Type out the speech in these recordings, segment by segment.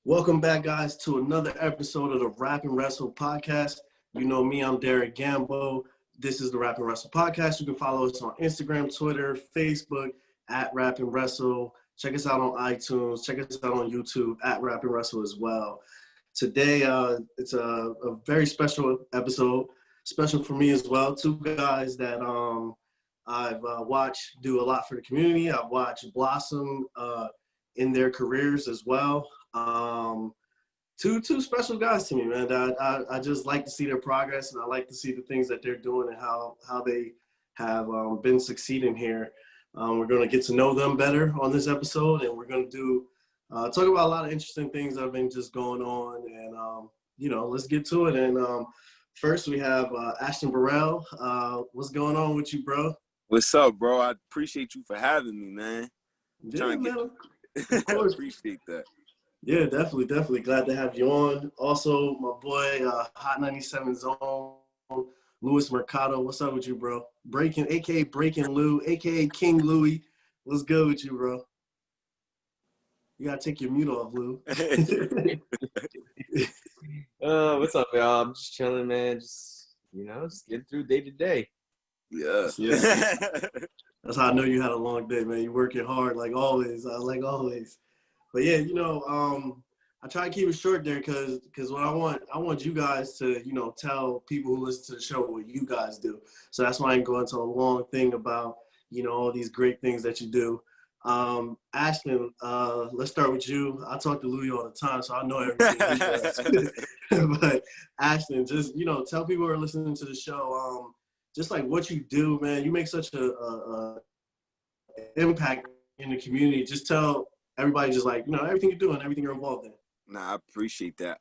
Welcome back, guys, to another episode of the Rap and Wrestle podcast. You know me, I'm Derek Gambo. This is the Rap and Wrestle podcast. You can follow us on Instagram, Twitter, Facebook, at Rap and Wrestle. Check us out on iTunes. Check us out on YouTube, at Rap and Wrestle as well. Today, it's a very special episode, special for me as well. Two guys that I've watched do a lot for the community. I've watched blossom in their careers as well. Two special guys to me, man. I just like to see their progress, and I like to see the things that they're doing and how they have been succeeding here. We're going to get to know them better on this episode, and we're going to talk about a lot of interesting things that have been just going on, and let's get to it. And first, we have Ashton Burrell. What's going on with you, bro? What's up, bro? I appreciate you for having me, man. Yeah, man. Of course. Appreciate that. Yeah, definitely. Glad to have you on. Also, my boy, Hot 97 Zone, Luis Mercado. What's up with you, bro? AKA Breaking Lou, AKA King Louie. What's good with you, bro? You gotta take your mute off, Lou. What's up, y'all? I'm just chilling, man. Just getting through day to day. Yeah. That's how I know you had a long day, man. You're working hard, like always. But yeah, I try to keep it short there because what I want you guys to, tell people who listen to the show what you guys do. So that's why I can go into a long thing about, all these great things that you do. Ashton, let's start with you. I talk to Louis all the time, so I know everything he does. But Ashton, just, tell people who are listening to the show, just like what you do, man. You make such a impact in the community. Just tell everybody, just like, everything you do and everything you're involved in. Nah, I appreciate that.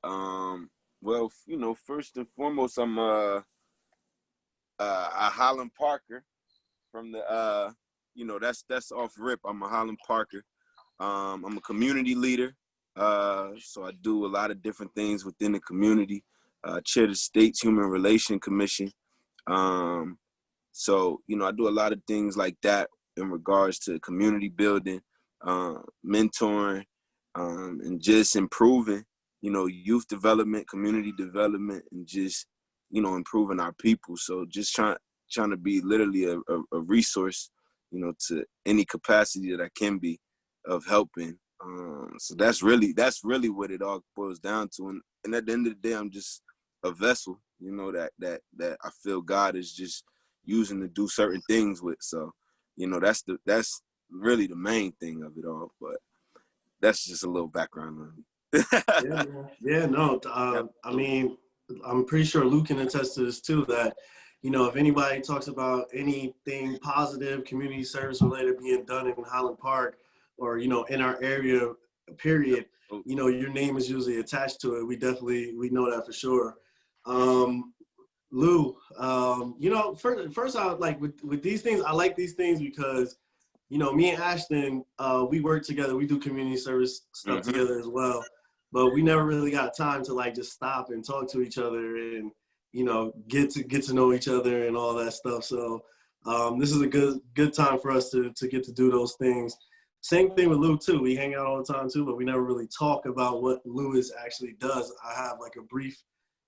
Well, first and foremost, I'm a Highland Parker from the, that's off rip. I'm a Highland Parker. I'm a community leader. So I do a lot of different things within the community. Chair the state's Human Relations Commission. So, I do a lot of things like that in regards to community building, mentoring, and just improving, youth development, community development, and just, improving our people. So just trying to be literally a resource, to any capacity that I can be of helping. So that's really what it all boils down to. And at the end of the day, I'm just a vessel, that I feel God is just using to do certain things with. So, that's really the main thing of it all. But that's just a little background on me. I mean, I'm pretty sure Luke can attest to this too, that, if anybody talks about anything positive, community service related being done in Highland Park or, in our area, period, your name is usually attached to it. We know that for sure. Lou, first out, like with these things, I like these things because, me and Ashton, we work together. We do community service stuff together as well, but we never really got time to like just stop and talk to each other and, get to know each other and all that stuff. So this is a good time for us to get to do those things. Same thing with Lou too. We hang out all the time too, but we never really talk about what Louis actually does. I have like a brief,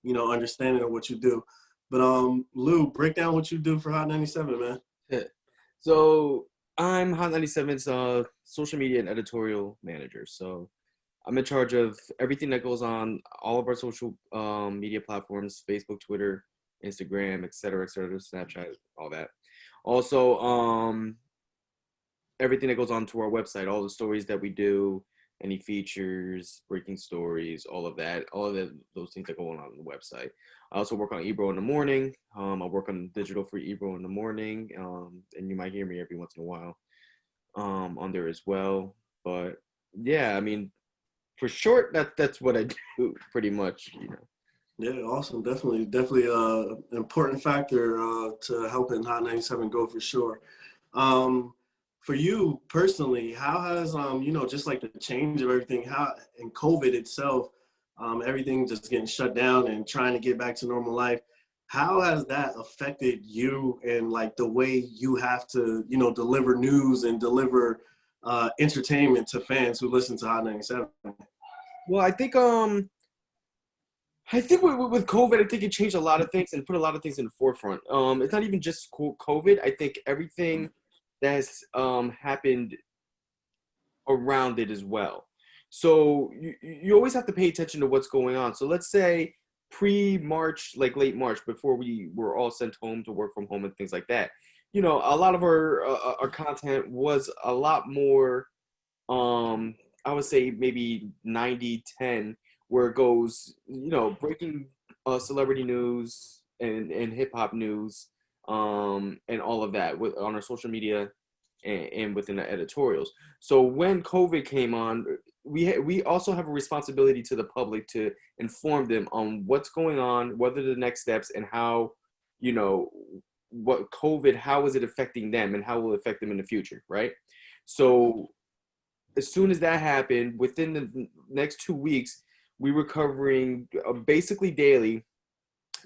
understanding of what you do. But Lou, break down what you do for Hot 97, man. Yeah. So I'm Hot 97's social media and editorial manager. So I'm in charge of everything that goes on all of our social media platforms: Facebook, Twitter, Instagram, et cetera, Snapchat, all that. Also, everything that goes on to our website, all the stories that we do, any features, breaking stories, all of those things that go on the website. I also work on eBro in the morning. I work on digital for eBro in the morning, and you might hear me every once in a while on there as well. But yeah, I mean, for short, that's what I do pretty much. Yeah, awesome. Definitely an important factor to helping Hot 97 go for sure. For you personally, how has, just like the change of everything, how in COVID itself, everything just getting shut down and trying to get back to normal life, how has that affected you and like the way you have to, deliver news and deliver entertainment to fans who listen to Hot 97? Well, I think with COVID, I think it changed a lot of things and put a lot of things in the forefront. It's not even just COVID. I think everything that has happened around it as well. So you always have to pay attention to what's going on. So let's say pre-March, like late March, before we were all sent home to work from home and things like that. You know, a lot of our content was a lot more, I would say maybe 90-10, where it goes, you know, breaking celebrity news and hip hop news, and all of that on our social media and within the editorials. So when COVID came on, we also have a responsibility to the public to inform them on what's going on, what are the next steps, and how, you know, what COVID, how is it affecting them and how will it affect them in the future, right? So as soon as that happened, within the next 2 weeks, we were covering basically daily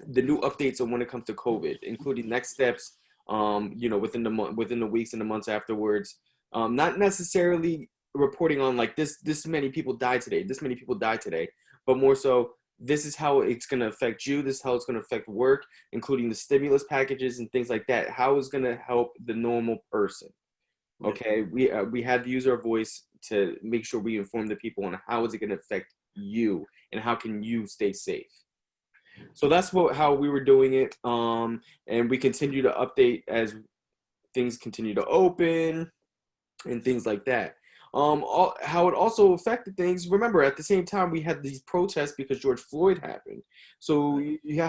the new updates on when it comes to COVID, including next steps, you know, within the weeks and the months afterwards. Not necessarily reporting on like this many people died today, but more so, this is how it's going to affect you. This is how it's going to affect work, including the stimulus packages and things like that. How it's going to help the normal person. Okay, we had to use our voice to make sure we inform the people on how is it going to affect you and how can you stay safe. So that's how we were doing it, and we continue to update as things continue to open and things like that. How it also affected things. Remember, at the same time, we had these protests because George Floyd happened. So you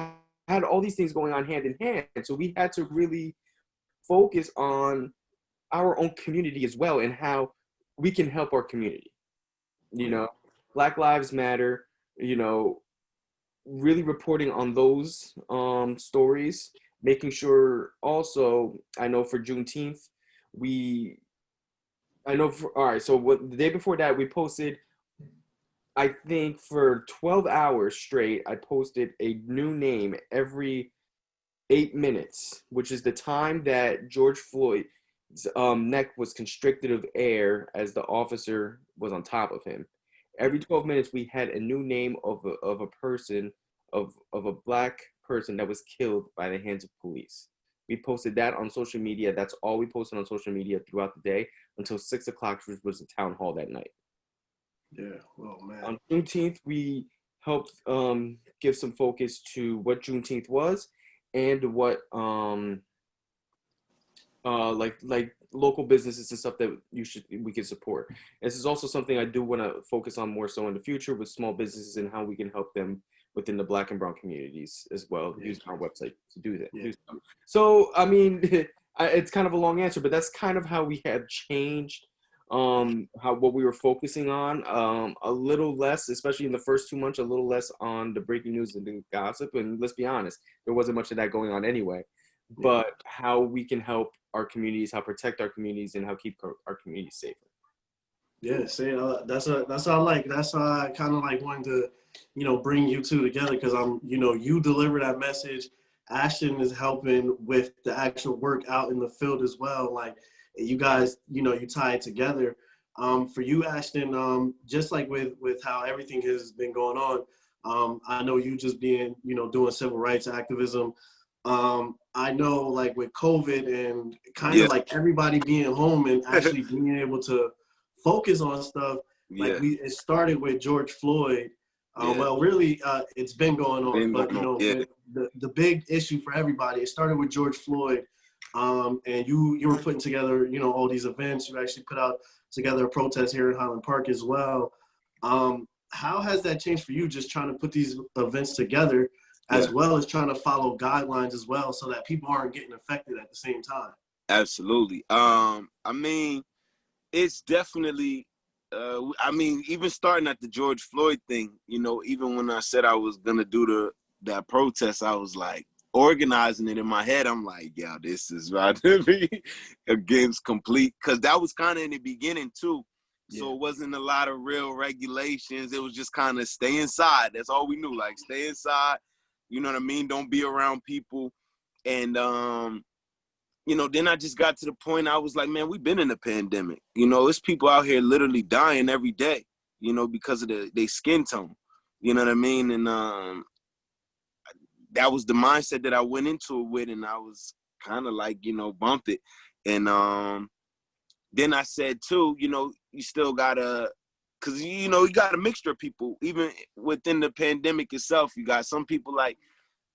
had all these things going on hand in hand. So we had to really focus on our own community as well and how we can help our community. You know, Black Lives Matter, you know, really reporting on those stories, making sure also, I know for Juneteenth, so the day before that, we posted, I think for 12 hours straight, I posted a new name every 8 minutes, which is the time that George Floyd's neck was constricted of air as the officer was on top of him. Every 12 minutes, we had a new name of a person, of a Black person that was killed by the hands of police. We posted that on social media. That's all we posted on social media throughout the day until 6 o'clock, which was the town hall that night. Yeah, well, man. On Juneteenth, we helped give some focus to what Juneteenth was and what like local businesses and stuff that we can support. This is also something I do want to focus on more so in the future with small businesses and how we can help them within the Black and brown communities as well, using our website to do that. Yeah. So, I mean, it's kind of a long answer, but that's kind of how we have changed what we were focusing on. A little less, especially in the first 2 months, a little less on the breaking news and the gossip. And let's be honest, there wasn't much of that going on anyway. But how we can help our communities, how protect our communities, and how keep our communities safer. Yeah, that's what I like. That's why I kind of like wanting to, you know, bring you two together, because you deliver that message. Ashton is helping with the actual work out in the field as well. Like you guys, you tie it together. For you, Ashton, just like with how everything has been going on, I know you just being, doing civil rights activism. I know like with COVID and kind of like everybody being home and actually being able to focus on stuff. Like it started with George Floyd. Well, really, it's been going on, but the big issue for everybody, it started with George Floyd, and you were putting together, all these events. You actually put out together a protest here in Highland Park as well. How has that changed for you, just trying to put these events together, as well as trying to follow guidelines as well, so that people aren't getting affected at the same time? Absolutely. I mean, it's definitely. Even starting at the George Floyd thing, even when I said I was gonna do that protest, I was like organizing it in my head. I'm like, yeah, this is right to be against complete, because that was kind of in the beginning too. So it wasn't a lot of real regulations. It was just kind of stay inside. That's all we knew, like stay inside. You know what I mean? Don't be around people. And then I just got to the point, I was like, man, we've been in a pandemic. There's people out here literally dying every day. you know, because of their skin tone. You know what I mean? And that was the mindset that I went into it with, and I was kind of like, you know, bumped it. And then I said too, you know, you still gotta, cause you know, you got a mixture of people, even within the pandemic itself. You got some people like,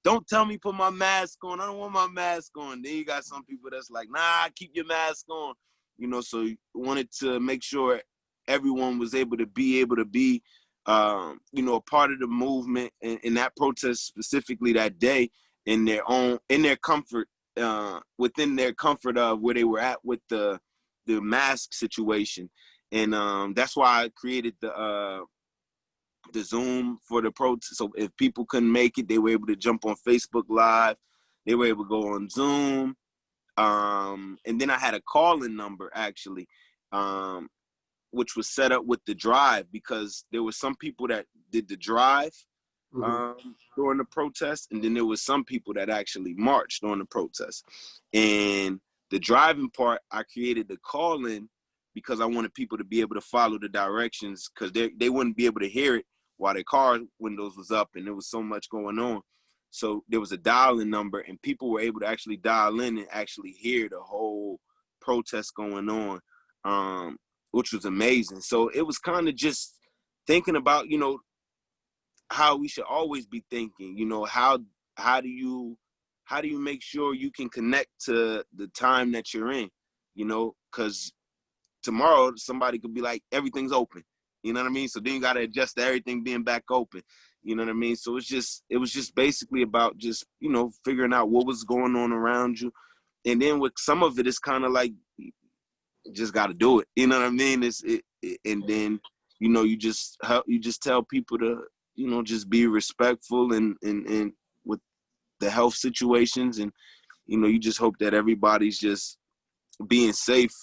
don't tell me put my mask on. I don't want my mask on. Then you got some people that's like, nah, keep your mask on. You know, so wanted to make sure everyone was able to be, you know, a part of the movement and that protest specifically that day in their comfort, within their comfort of where they were at with the mask situation. And that's why I created the Zoom for the protest. So if people couldn't make it, they were able to jump on Facebook Live. They were able to go on Zoom. And then I had a call-in number actually, which was set up with the drive, because there were some people that did the drive during the protest, and then there was some people that actually marched during the protest. And the driving part, I created the call-in because I wanted people to be able to follow the directions, because they wouldn't be able to hear it while their car windows was up and there was so much going on. So there was a dial-in number, and people were able to actually dial in and actually hear the whole protest going on, which was amazing. So it was kind of just thinking about, you know, how we should always be thinking, you know, how do you make sure you can connect to the time that you're in, you know, because tomorrow somebody could be like, everything's open. You know what I mean? So then you got to adjust to everything being back open. You know what I mean? So it was just basically about just, you know, figuring out what was going on around you. And then with some of it, it's kind of like, you just got to do it. You know what I mean? And then, you know, you just tell people to, you know, just be respectful and with the health situations. And, you know, you just hope that everybody's just being safe,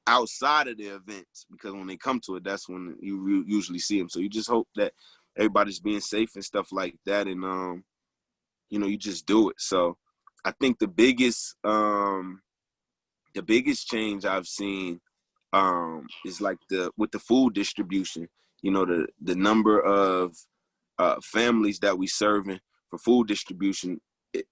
outside of the events, because when they come to it, that's when you usually see them. So you just hope that everybody's being safe and stuff like that, and you know, you just do it. So I think the biggest change I've seen is like with the food distribution. You know, the number of families that we serving for food distribution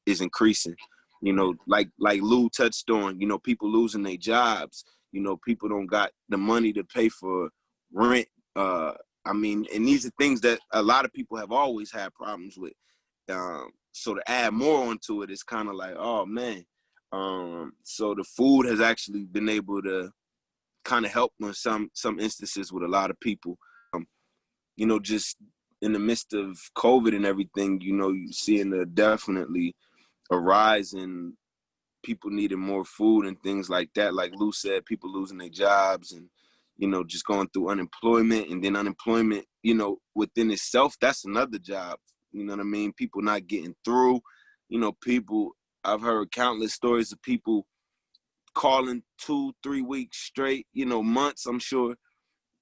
is increasing. You know, like Lou touched on, you know, people losing their jobs. You know, people don't got the money to pay for rent. I mean, and these are things that a lot of people have always had problems with. So to add more onto it, it's kind of like, oh man. So the food has actually been able to kind of help in some instances with a lot of people. You know, just in the midst of COVID and everything, you know, you seeing definitely a rise in people needing more food and things like that. Like Lou said, people losing their jobs and, you know, just going through unemployment. And then unemployment, you know, within itself, that's another job. You know what I mean? People not getting through. You know, I've heard countless stories of people calling 2-3 weeks straight, you know, months, I'm sure,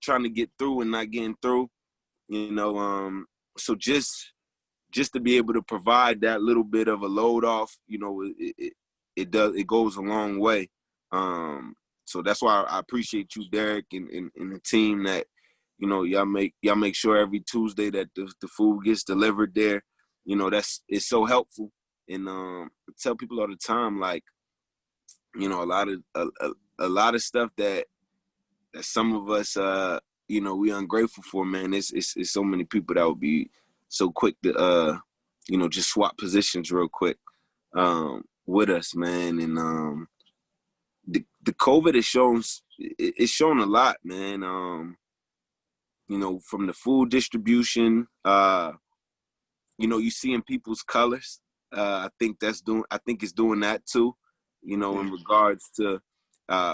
trying to get through and not getting through. You know, so just to be able to provide that little bit of a load off, you know, it goes a long way. So that's why I appreciate you, Derek, and the team that, you know, y'all make sure every Tuesday that the food gets delivered there. You know, it's so helpful. And I tell people all the time, like, you know, a lot of stuff that some of us, you know, we ungrateful for, man. It's so many people that would be so quick to, you know, just swap positions real quick with us, man. And the COVID it's shown a lot, man. You know, from the food distribution, you know, you see in people's colors. I think it's doing that too. You know, in regards to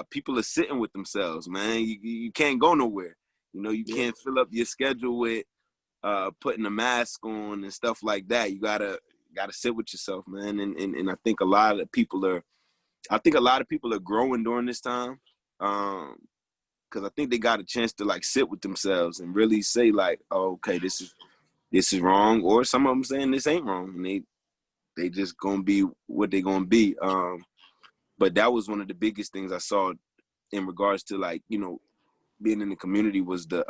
people are sitting with themselves, man. You can't go nowhere. You know, you can't fill up your schedule with putting a mask on and stuff like that. You gotta sit with yourself, man. And I think a lot of people are growing during this time, because I think they got a chance to like sit with themselves and really say like, oh, okay, this is wrong, or some of them saying this ain't wrong, and they just gonna be what they gonna be. But that was one of the biggest things I saw in regards to, like, you know, being in the community was the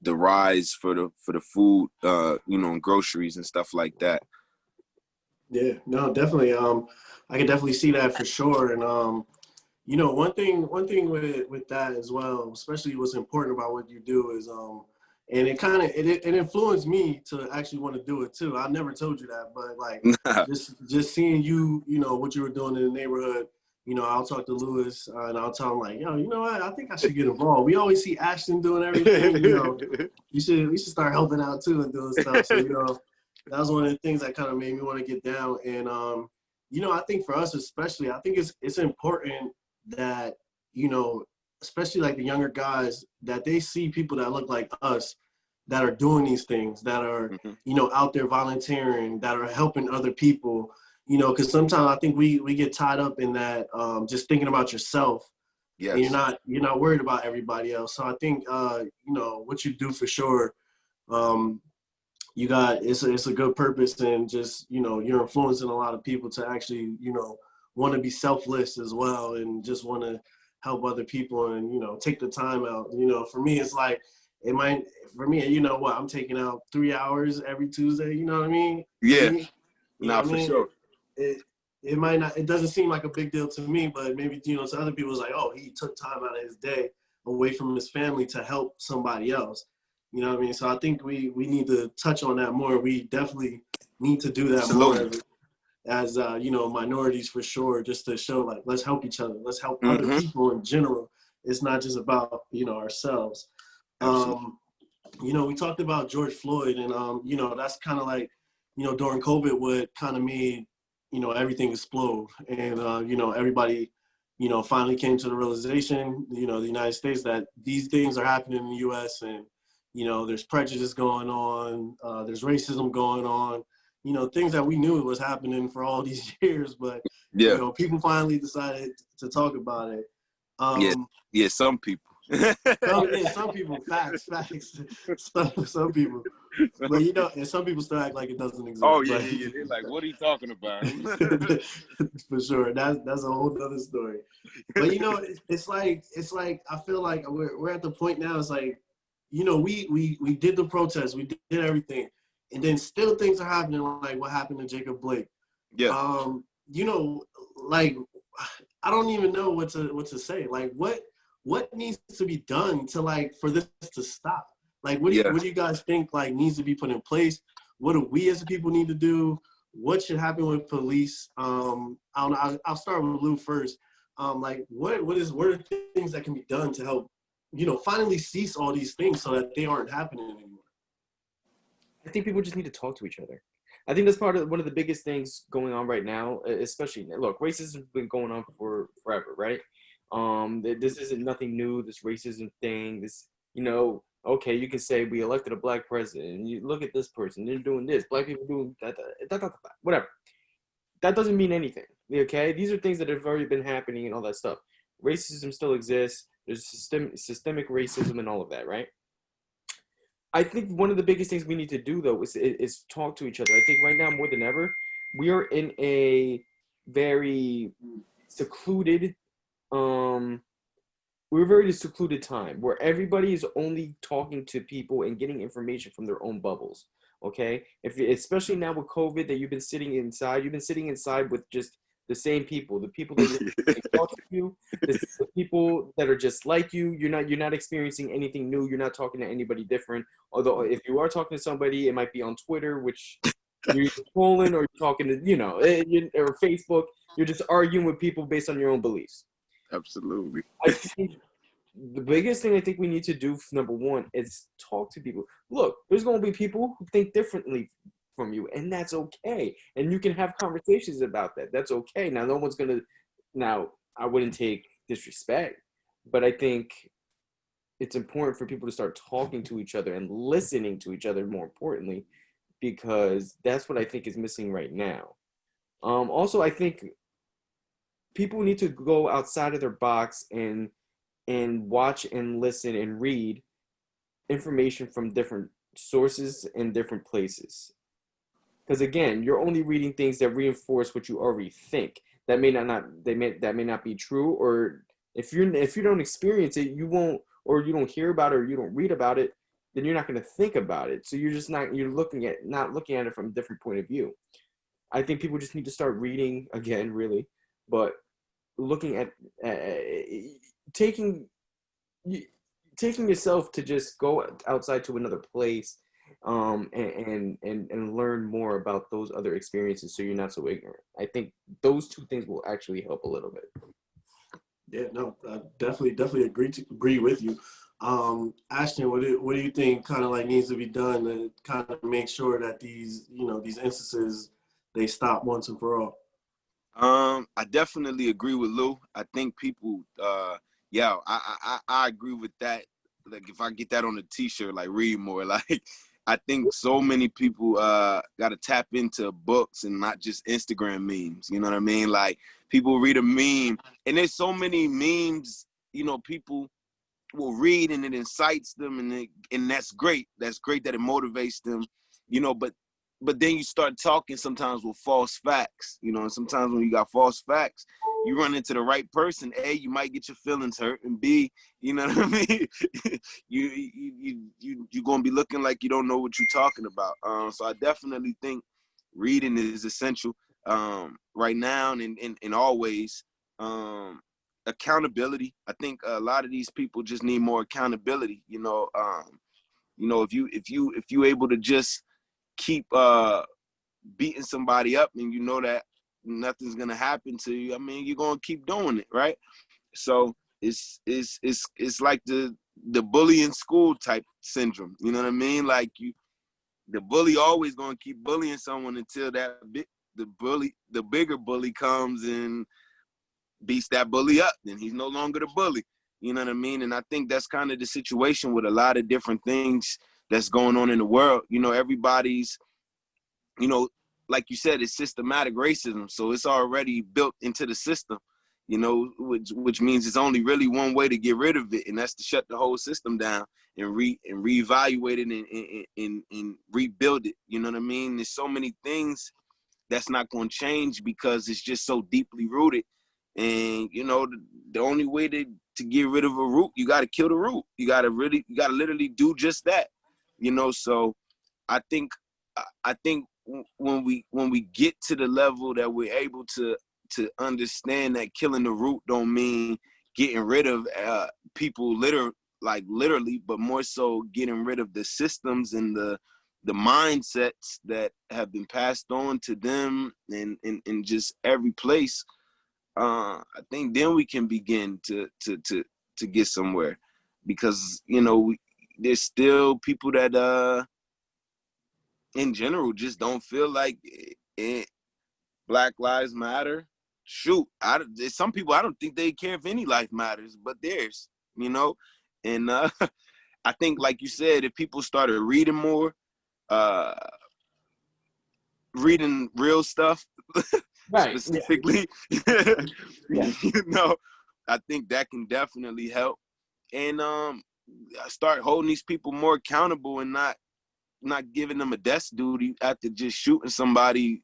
rise for the food, and groceries and stuff like that. Yeah, no, definitely. I can definitely see that for sure. And one thing with that as well, especially what's important about what you do is and it kind of it influenced me to actually want to do it too. I never told you that, but like just seeing you, what you were doing in the neighborhood. I'll talk to Luis and I'll tell him like, yo, you know what? I think I should get involved. We always see Ashton doing everything. We should start helping out too and doing stuff. So that was one of the things that kind of made me want to get down. And I think for us especially, I think it's important that especially like the younger guys, that they see people that look like us that are doing these things, that are out there volunteering, that are helping other people. Because sometimes I think we get tied up in that just thinking about yourself. Yes. And you're not worried about everybody else. So I think what you do for sure, it's a good purpose, and just you're influencing a lot of people to actually want to be selfless as well, and just want to help other people, and take the time out. For me, it's like I'm taking out 3 hours every Tuesday. You know what I mean? Yeah. For sure. It might not. It doesn't seem like a big deal to me, but maybe to other people, it's like, oh, he took time out of his day away from his family to help somebody else. You know what I mean? So I think we need to touch on that more. We definitely need to do that Absolutely. more as minorities for sure, just to show like, let's help each other. Let's help other people in general. It's not just about, ourselves. We talked about George Floyd, and, that's kind of like, during COVID, what kind of made, everything explode. And, everybody, finally came to the realization, the United States, that these things are happening in the U.S. and, there's prejudice going on, there's racism going on, things that we knew was happening for all these years, but, people finally decided to talk about it. Some people. Some people, facts. Some people. But, and some people still act like it doesn't exist. Oh, yeah. They're like, what are you talking about? For sure. That's a whole other story. But, it's like, I feel like we're at the point now, it's like, we did the protest, we did everything, and then still things are happening like what happened to Jacob Blake. Yeah. Like, I don't even know what to say. Like, what needs to be done to like for this to stop? Like, what do you guys think like needs to be put in place? What do we as a people need to do? What should happen with police? I'll start with Lou first. Like, what are things that can be done to help finally cease all these things so that they aren't happening anymore? I think people just need to talk to each other. I think that's one of the biggest things going on right now, especially, look, racism has been going on for forever, right? This isn't nothing new, this racism thing, okay, you can say we elected a black president, and you look at this person, they're doing this, black people doing that, whatever. That doesn't mean anything, okay? These are things that have already been happening and all that stuff. Racism still exists. There's systemic racism and all of that, right? I think one of the biggest things we need to do, though, is talk to each other. I think right now, more than ever, we are in a very secluded time where everybody is only talking to people and getting information from their own bubbles. Okay, especially now with COVID, that you've been sitting inside with just the same people, the people that talk to you, the people that are just like you. You're not experiencing anything new. You're not talking to anybody different. Although if you are talking to somebody, it might be on Twitter, which you're trolling, or you're talking to or Facebook. You're just arguing with people based on your own beliefs. Absolutely. I think the biggest thing I think we need to do, number one, is talk to people. Look, there's going to be people who think differently from you, and that's okay. And you can have conversations about that. That's okay. Now, no one's going to, I wouldn't take disrespect, but I think it's important for people to start talking to each other and listening to each other, more importantly, because that's what I think is missing right now. Also, I think people need to go outside of their box and watch and listen and read information from different sources and different places. Because again, you're only reading things that reinforce what you already think. That may not be true, or If you don't experience it, you won't, or you don't hear about it, or you don't read about it, then you're not going to think about it. So you're not looking at it from a different point of view. I think people just need to start reading again, really, but looking at taking yourself to just go outside to another place, and learn more about those other experiences, so you're not so ignorant. I think those two things will actually help a little bit. Yeah, no, I definitely agree with you. Ashton, what do you think kind of like needs to be done to kind of make sure that these instances, they stop once and for all? I definitely agree with Lou. I think people, I agree with that. Like, if I get that on a t-shirt, like, read more. Like, I think so many people got to tap into books and not just Instagram memes. You know what I mean? Like, people read a meme, and there's so many memes, people will read, and it incites them, and that's great. That's great that it motivates them, but then you start talking sometimes with false facts, and sometimes when you got false facts, you run into the right person. A, you might get your feelings hurt, and B, you know what I mean? you're gonna be looking like you don't know what you're talking about. So I definitely think reading is essential right now and always. Accountability. I think a lot of these people just need more accountability. If you able to just keep beating somebody up, and you know that nothing's gonna happen to you, I mean, you're gonna keep doing it, right? So it's like the bully in school type syndrome. You know what I mean? Like, the bully always gonna keep bullying someone until the bigger bully comes and beats that bully up. Then he's no longer the bully. You know what I mean? And I think that's kind of the situation with a lot of different things that's going on in the world. Everybody's, like you said, it's systematic racism. So it's already built into the system, which means it's only really one way to get rid of it, and that's to shut the whole system down and reevaluate it and rebuild it. You know what I mean? There's so many things that's not going to change because it's just so deeply rooted. And, the only way to get rid of a root, you got to kill the root. You got to literally do just that, So I think when we get to the level that we're able to understand that killing the root don't mean getting rid of people literally, but more so getting rid of the systems and the mindsets that have been passed on to them in just every place. I think then we can begin to get somewhere, because there's still people that in general just don't feel like Black Lives Matter. Shoot, there's some people I don't think they care if any life matters, but theirs, and I think, like you said, if people started reading more, reading real stuff. Right. Specifically, yeah. I think that can definitely help, and start holding these people more accountable and not giving them a death duty after just shooting somebody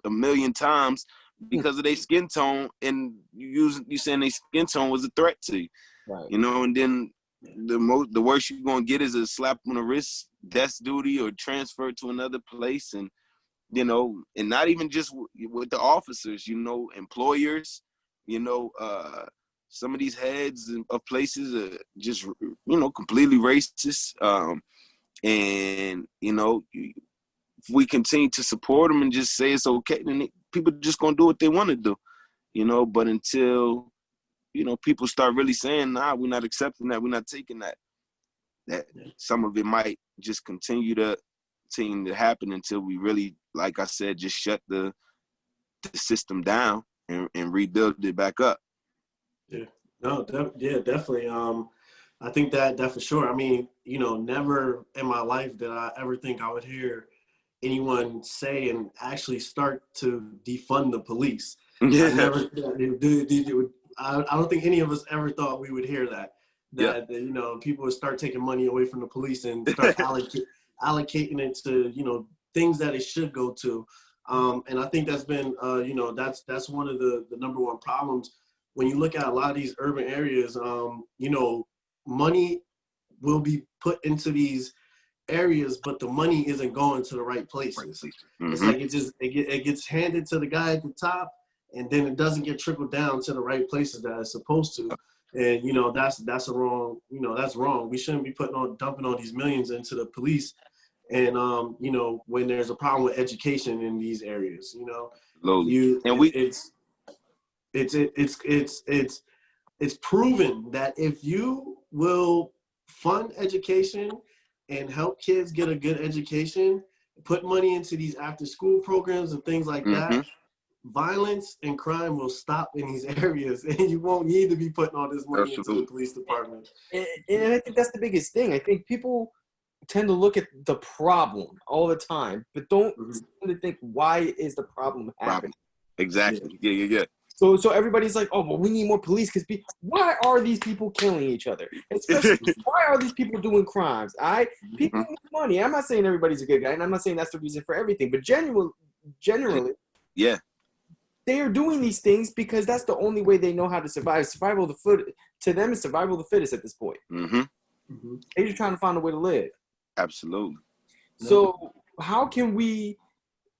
a million times because of their skin tone, and you saying their skin tone was a threat to you, right? And then the worst you're gonna get is a slap on the wrist, death duty, or transfer to another place, and and not even just with the officers, employers, some of these heads of places are just, completely racist. And, if we continue to support them and just say it's okay, then people just going to do what they want to do, but until, people start really saying, nah, we're not accepting that, we're not taking that, some of it might just continue to happen until we really, like I said, just shut the system down and rebuild it back up. Yeah, no, definitely. I think that for sure. I mean, never in my life did I ever think I would hear anyone say and actually start to defund the police. Yeah. I don't think any of us ever thought we would hear that people would start taking money away from the police and start allocating it to, things that it should go to. And I think that's been, that's one of the number one problems when you look at a lot of these urban areas, you know, money will be put into these areas, but the money isn't going to the right places. It's like it gets handed to the guy at the top, and then it doesn't get trickled down to the right places that it's supposed to. And you know, that's a wrong. You know, that's wrong. We shouldn't be dumping all these millions into the police. And you know, when there's a problem with education in these areas, you know, it's proven that if you will fund education and help kids get a good education, put money into these after school programs and things like that, violence and crime will stop in these areas, and you won't need to be putting all this money into the police department. And I think that's the biggest thing. I think people tend to look at the problem all the time, but don't tend to think, why is the problem happening? Exactly. Yeah. So everybody's like, oh, well, we need more police because why are these people killing each other? Especially, why are these people doing crimes? People need money. I'm not saying everybody's a good guy, and I'm not saying that's the reason for everything, but generally, yeah, they are doing these things because that's the only way they know how to survive. To them is survival of the fittest at this point. They're just trying to find a way to live. Absolutely. So how can we?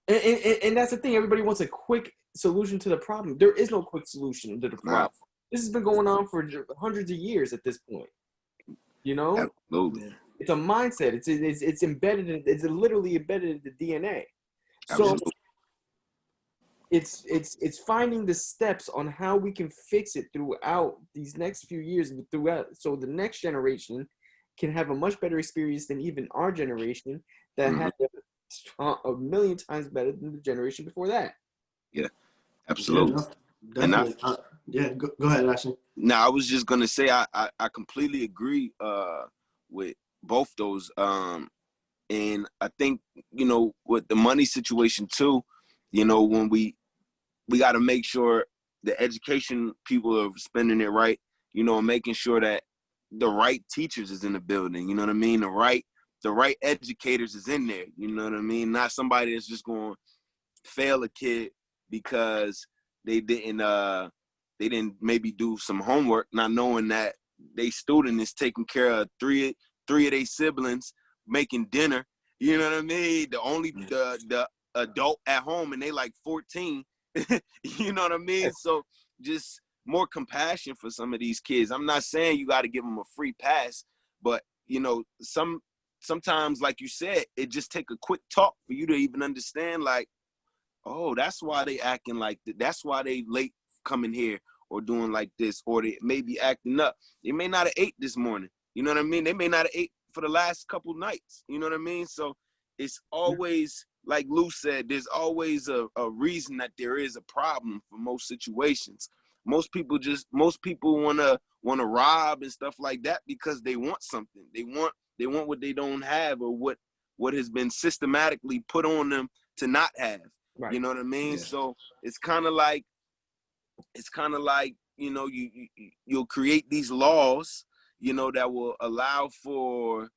And that's the thing. Everybody wants a quick solution to the problem. There is no quick solution to the problem. This has been going on for hundreds of years at this point. You know, absolutely. It's a mindset. It's embedded. It's literally embedded in the DNA. So absolutely. It's finding the steps on how we can fix it throughout these next few years, so the next generation can have a much better experience than even our generation that had a million times better than the generation before that. Yeah, absolutely. Yeah, definitely. Go ahead, Ashton. Now, I was just gonna say I completely agree with both those. And I think, you know, with the money situation too, you know, when we got to make sure the education people are spending it right, you know, making sure that the right teachers is in the building, you know what I mean? The right educators is in there, you know what I mean? Not somebody that's just going to fail a kid because they didn't maybe do some homework, not knowing that they student is taking care of three of their siblings, making dinner, you know what I mean? The only the adult at home, and they like 14. You know what I mean? So just more compassion for some of these kids. I'm not saying you got to give them a free pass, but you know, sometimes, like you said, it just take a quick talk for you to even understand, like, oh, that's why they acting like that. That's why they late coming here or doing like this, or they may be acting up. They may not have ate this morning. You know what I mean? They may not have ate for the last couple nights. You know what I mean? So it's always, like Lou said, there's always a reason that there is a problem for most situations. Most people wanna rob and stuff like that because they want something. They want what they don't have, or what has been systematically put on them to not have. Right. You know what I mean? Yeah. So it's kind of like, you know, you'll create these laws, you know, that will allow for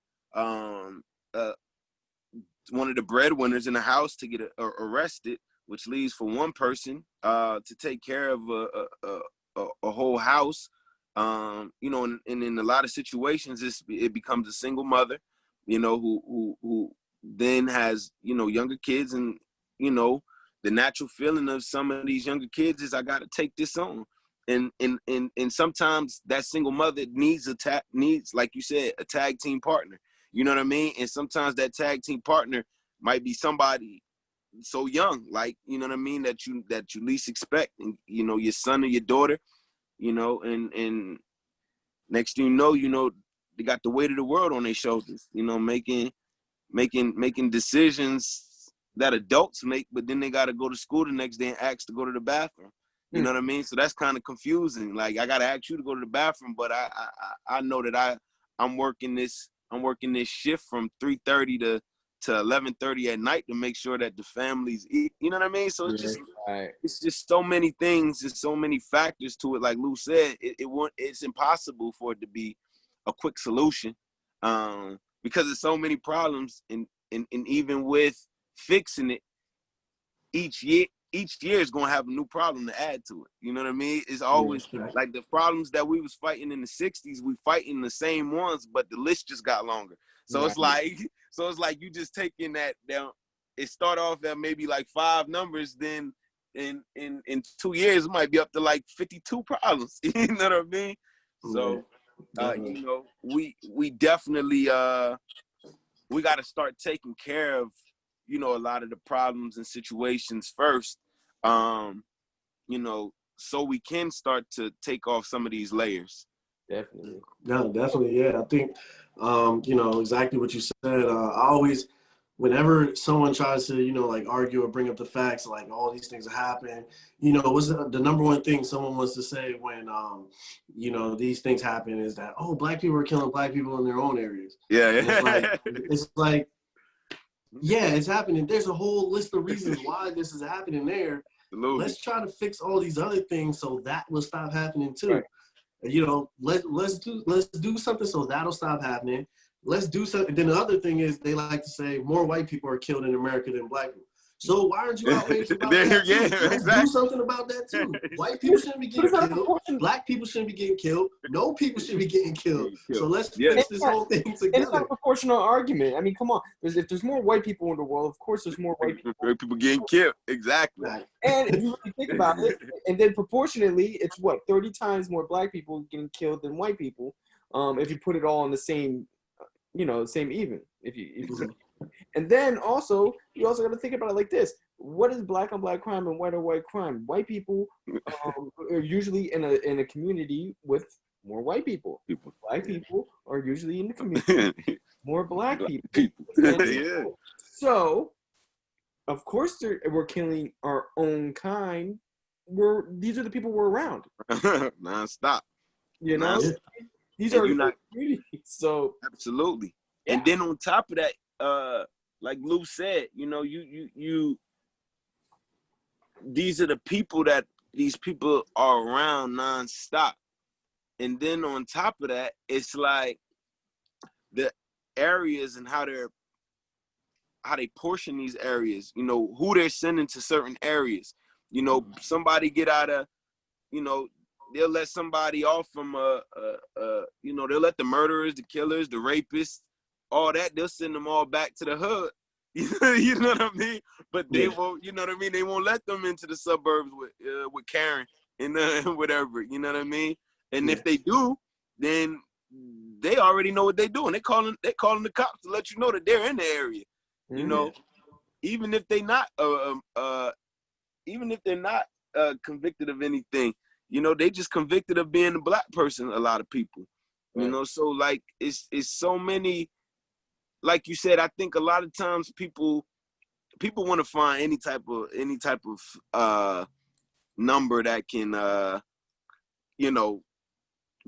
one of the breadwinners in the house to get arrested, which leaves for one person to take care of a whole house. You know, and in a lot of situations, it becomes a single mother, you know, who then has, you know, younger kids, and you know, the natural feeling of some of these younger kids is, I got to take this on. And sometimes that single mother needs, like you said, a tag team partner. You know what I mean? And sometimes that tag team partner might be somebody so young, like, you know what I mean, that you least expect, and you know, your son or your daughter, you know, and next thing you know, they got the weight of the world on their shoulders, you know, making decisions that adults make, but then they got to go to school the next day and ask to go to the bathroom. You know what I mean? So that's kind of confusing. Like, I got to ask you to go to the bathroom, but I know that I'm working this shift from 3:30 to 11:30 at night to make sure that the families eat. You know what I mean? So it's just so many things. There's so many factors to it. Like Lou said, it's impossible for it to be a quick solution, because there's so many problems. And even with fixing it, each each year is gonna have a new problem to add to it. You know what I mean? It's always like the problems that we was fighting in the 60s, we fighting the same ones, but the list just got longer. So it's like you just taking that down. It start off at maybe like 5 numbers, then in 2 years it might be up to like 52 problems. You know what I mean? So you know, we definitely we got to start taking care of, you know, a lot of the problems and situations first, you know, so we can start to take off some of these layers. Definitely. No, definitely. Yeah. I think, you know, exactly what you said. I always, whenever someone tries to, you know, like argue or bring up the facts, like all these things happen, you know, what's the number one thing someone wants to say when, you know, these things happen is that, oh, black people are killing black people in their own areas. Yeah. And it's like, yeah, it's happening. There's a whole list of reasons why this is happening there. Absolutely. Let's try to fix all these other things so that will stop happening too. Right. You know, let's do something so that'll stop happening. Let's do something. Then the other thing is they like to say more white people are killed in America than black people. So why aren't you outraged about that too? Let's do something about that too. White people shouldn't be getting killed. Black people shouldn't be getting killed. No people should be getting killed. So let's fix this whole thing together. It's not a proportional argument. I mean, come on. If there's more white people in the world, of course there's more white people. People getting killed. Exactly. And if you really think about it, and then proportionately, it's what, 30 times more black people getting killed than white people. If you put it all in the same, you know, same even. If you and then also, you also got to think about it like this. What is black on black crime and white on white crime? White people are usually in a community with more white people. Black people are usually in the community more black people. Yeah. So, of course, we're killing our own kind. These are the people we're around. Non-stop. You know? These are not communities. So absolutely. Yeah. And then on top of that, like Lou said, you know, you these are the people that these people are around nonstop. And then on top of that, it's like the areas and how they portion these areas, you know, who they're sending to certain areas. You know, somebody get out of, you know, they'll let somebody off from you know, they'll let the murderers, the killers, the rapists, all that, they'll send them all back to the hood. You know what I mean? But they won't, you know what I mean? They won't let them into the suburbs with Karen and whatever, you know what I mean? And if they do, then they already know what they're doing. They calling the cops to let you know that they're in the area. You know, even if they're not convicted of anything, you know, they just convicted of being a black person, a lot of people. You know, so like it's so many. Like you said, I think a lot of times people want to find any type of number that can you know,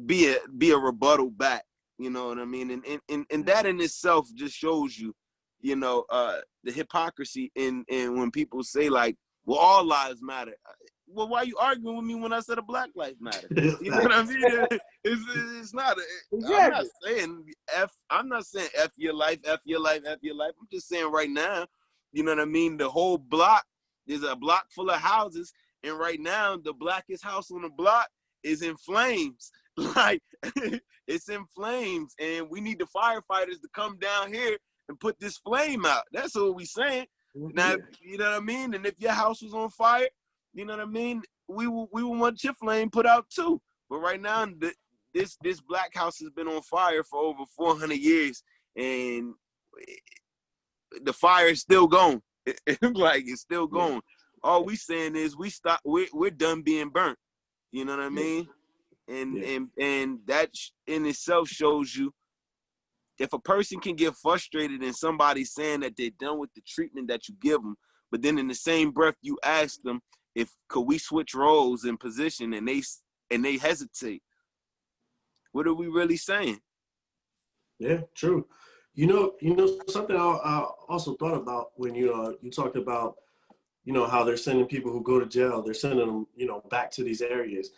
be a rebuttal back. You know what I mean? And that in itself just shows you, you know, the hypocrisy in when people say like, well, all lives matter. Well, why are you arguing with me when I said a black life matter? You know what I mean? It's not. I'm not saying F your life, F your life, F your life. I'm just saying right now, you know what I mean? The whole block, there's a block full of houses, and right now the blackest house on the block is in flames. Like, it's in flames, and we need the firefighters to come down here and put this flame out. That's what we saying. Now, you know what I mean? And if your house was on fire, you know what I mean? We will want your flame put out too. But right now, this black house has been on fire for over 400 years, and the fire is still going. Like, it's still going. All we saying is we're done being burnt. You know what I mean? And that in itself shows you, if a person can get frustrated and somebody saying that they're done with the treatment that you give them, but then in the same breath you ask them, could we switch roles and position, and they hesitate, what are we really saying? Yeah, true. You know something I also thought about when you talked about, you know, how they're sending people who go to jail, they're sending them, you know, back to these areas.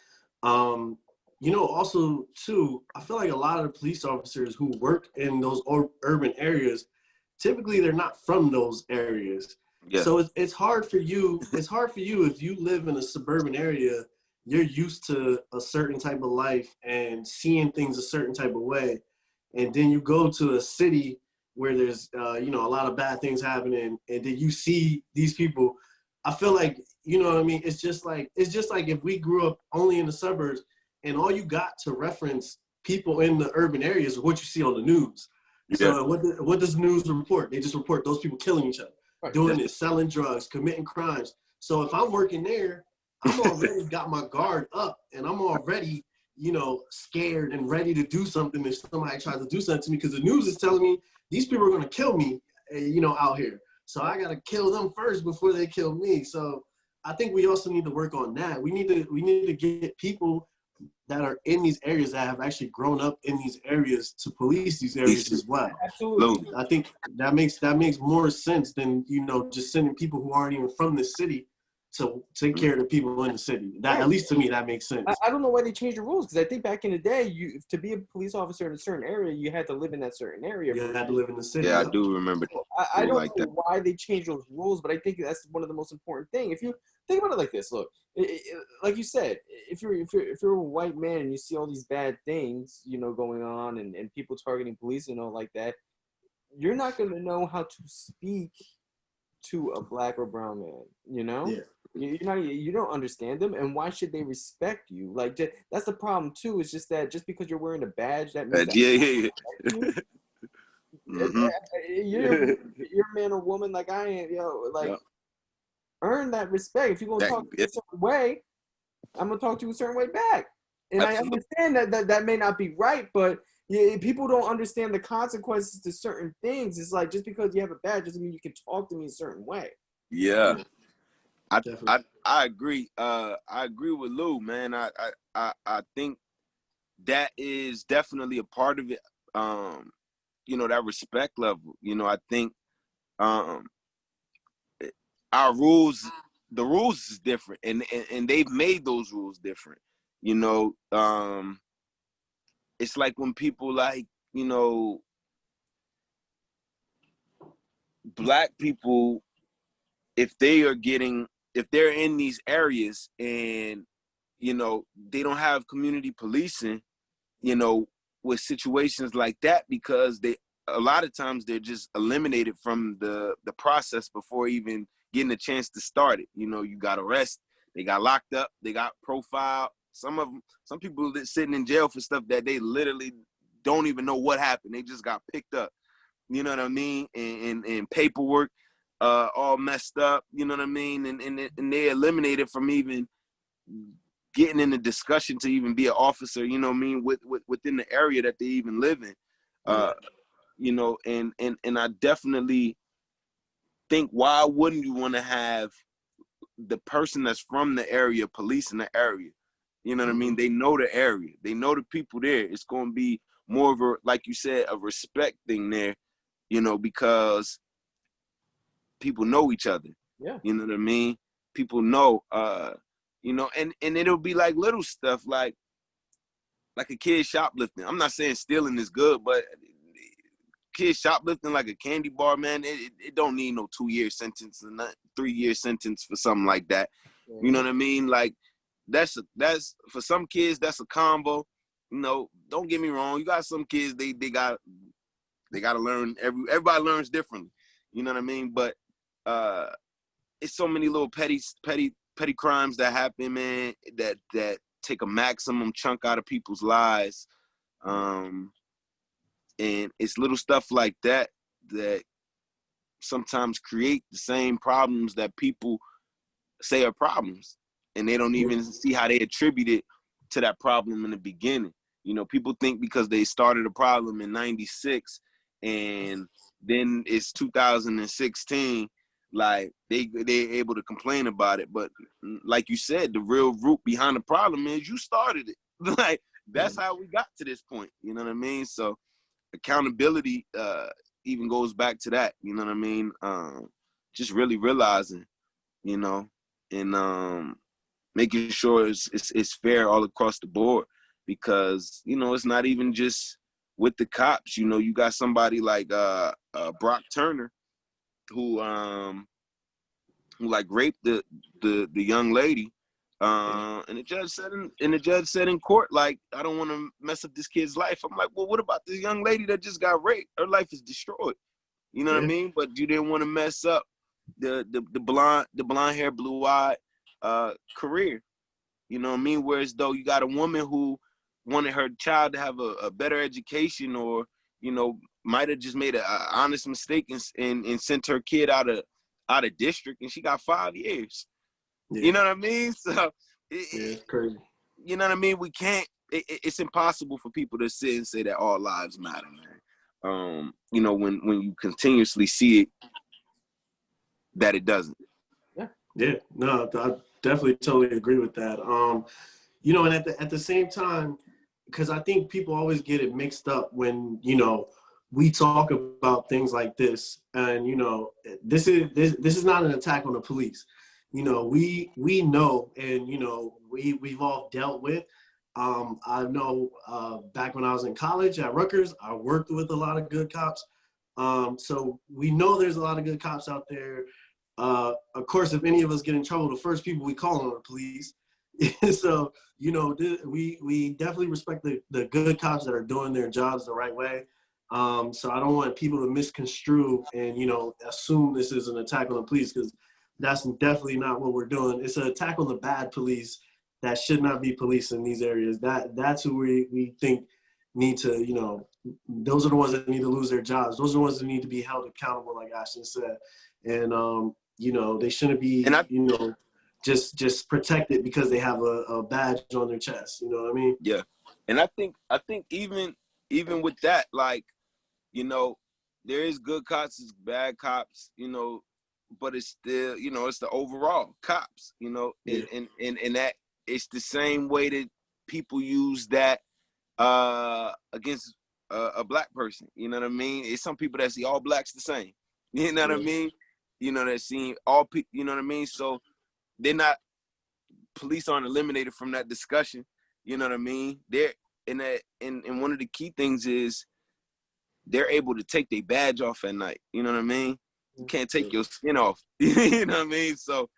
You know, also too, I feel like a lot of the police officers who work in those urban areas, typically they're not from those areas. Yeah. So it's hard for you. It's hard for you if you live in a suburban area. You're used to a certain type of life and seeing things a certain type of way, and then you go to a city where there's you know, a lot of bad things happening, and then you see these people. I feel like, you know what I mean. It's just like if we grew up only in the suburbs and all you got to reference people in the urban areas is what you see on the news. Yeah. So what does news report? They just report those people killing each other, Right. doing it, selling drugs, committing crimes. So if I'm working there, I'm already got my guard up, and I'm already, you know, scared and ready to do something if somebody tries to do something to me, because the news is telling me these people are going to kill me, you know, out here. So I got to kill them first before they kill me. So I think we also need to work on that. We need to get people that are in these areas that have actually grown up in these areas to police these areas as well. Absolutely. I think that makes more sense than, you know, just sending people who aren't even from the city to take care of the people in the city. That, at least to me, that makes sense. I don't know why they changed the rules, because I think back in the day, to be a police officer in a certain area, you had to live in that certain area. You had to live in the city. Yeah, I do remember. I don't like know that. why they changed those rules, but I think that's one of the most important things. If you think about it like this, look, like you said, if you're a white man and you see all these bad things, you know, going on, and people targeting police and all like that, you're not going to know how to speak to a black or brown man, you know? Yeah. You don't understand them, and why should they respect you? Like, that's the problem too. It's just that just because you're wearing a badge, that means Yeah. you're a man or woman like I am, like, earn that respect. If you're gonna talk to you a certain way, I'm gonna talk to you a certain way back. And Absolutely. I understand that may not be right, but people don't understand the consequences to certain things. It's like, just because you have a badge doesn't mean you can talk to me a certain way. Yeah. Definitely. I agree. I agree with Lou, man. I think that is definitely a part of it. You know, that respect level. You know, I think our rules, the rules is different, and they've made those rules different. You know, it's like when people, like, you know, black people, if they're in these areas and, you know, they don't have community policing, you know, with situations like that, because a lot of times they're just eliminated from the process before even getting a chance to start it. You know, you got arrested, they got locked up, they got profiled. Some people that sitting in jail for stuff that they literally don't even know what happened. They just got picked up. You know what I mean? And paperwork all messed up. You know what I mean? And they eliminated from even getting in the discussion to even be an officer, you know what I mean, within the area that they even live in. You know, and I definitely think, why wouldn't you want to have the person that's from the area policing the area? You know what I mean? They know the area. They know the people there. It's going to be more of a, like you said, a respect thing there, you know, because people know each other. Yeah. You know what I mean? People know, you know, and it'll be like little stuff, like a kid shoplifting. I'm not saying stealing is good, but kid shoplifting like a candy bar, man, it don't need no 2-year sentence or 3-year sentence for something like that. Yeah. You know what I mean? Like, that's for some kids, that's a combo. You know, don't get me wrong. You got some kids, they got to learn. Everybody learns differently. You know what I mean? But it's so many little petty crimes that happen, man, that take a maximum chunk out of people's lives. And it's little stuff like that sometimes create the same problems that people say are problems, and they don't even see how they attribute it to that problem in the beginning. You know, people think because they started a problem in 96 and then it's 2016, like they're able to complain about it. But like you said, the real root behind the problem is you started it. Like, that's how we got to this point. You know what I mean? So accountability even goes back to that. You know what I mean? Just really realizing, you know, and making sure it's fair all across the board, because, you know, it's not even just with the cops. You know, you got somebody like Brock Turner, who like raped the young lady. And the judge said in court, like, I don't want to mess up this kid's life. I'm like, well, what about this young lady that just got raped? Her life is destroyed. You know what I mean? But you didn't want to mess up the blonde hair, blue eyed career. You know what I mean? Whereas though you got a woman who wanted her child to have a better education, or, you know, might have just made an honest mistake and sent her kid out of district, and she got 5 years. Yeah. You know what I mean? So it's crazy. You know what I mean? We can't. It's impossible for people to sit and say that all lives matter, man. You know, when you continuously see it, that it doesn't. Yeah. No, I definitely totally agree with that. You know, and at the same time, because I think people always get it mixed up when, you know, we talk about things like this, and, you know, this is not an attack on the police. You know, we know, and, you know, we've all dealt with. I know back when I was in college at Rutgers, I worked with a lot of good cops. So we know there's a lot of good cops out there. Of course, if any of us get in trouble, the first people we call on are the police. So, you know, we definitely respect the good cops that are doing their jobs the right way. So I don't want people to misconstrue and, you know, assume this is an attack on the police, because that's definitely not what we're doing. It's an attack on the bad police that should not be police in these areas. That's who we think need to, you know, those are the ones that need to lose their jobs. Those are the ones that need to be held accountable, like Ashton said. And, you know, they shouldn't be, you know, just protected because they have a badge on their chest. You know what I mean? Yeah. And I think even with that, like, you know, there is good cops, it's bad cops, you know, but it's still, you know, it's the overall cops, you know, and that it's the same way that people use that against a black person. You know what I mean? It's some people that see all blacks the same. You know what I mean? You know, that see all people. You know what I mean? So they're not. Police aren't eliminated from that discussion. You know what I mean? They're in that. And one of the key things is they're able to take their badge off at night. You know what I mean? You can't take your skin off. You know what I mean? So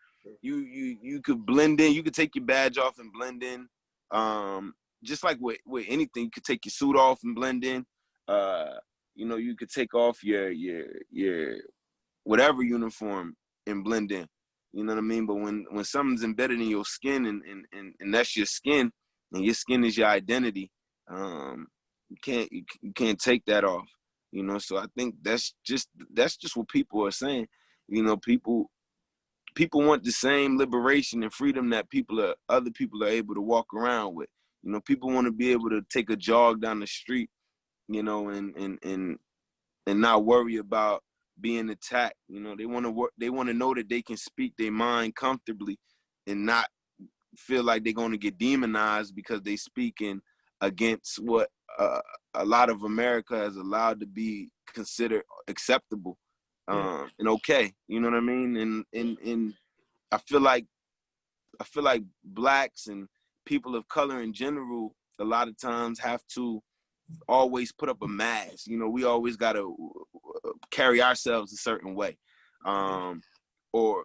you could blend in. You could take your badge off and blend in. Just like with anything, you could take your suit off and blend in. You know, you could take off your whatever uniform and blend in. You know what I mean? But when something's embedded in your skin and that's your skin, and your skin is your identity, you can't take that off. You know, so I think that's just what people are saying. You know, people want the same liberation and freedom that other people are able to walk around with. You know, people want to be able to take a jog down the street, you know, and not worry about being attacked. You know, they want to know that they can speak their mind comfortably and not feel like they're going to get demonized because they speaking against what a lot of America has allowed to be considered acceptable and okay. You know what I mean? And I feel like blacks and people of color in general a lot of times have to always put up a mask. You know, we always got to carry ourselves a certain way. Or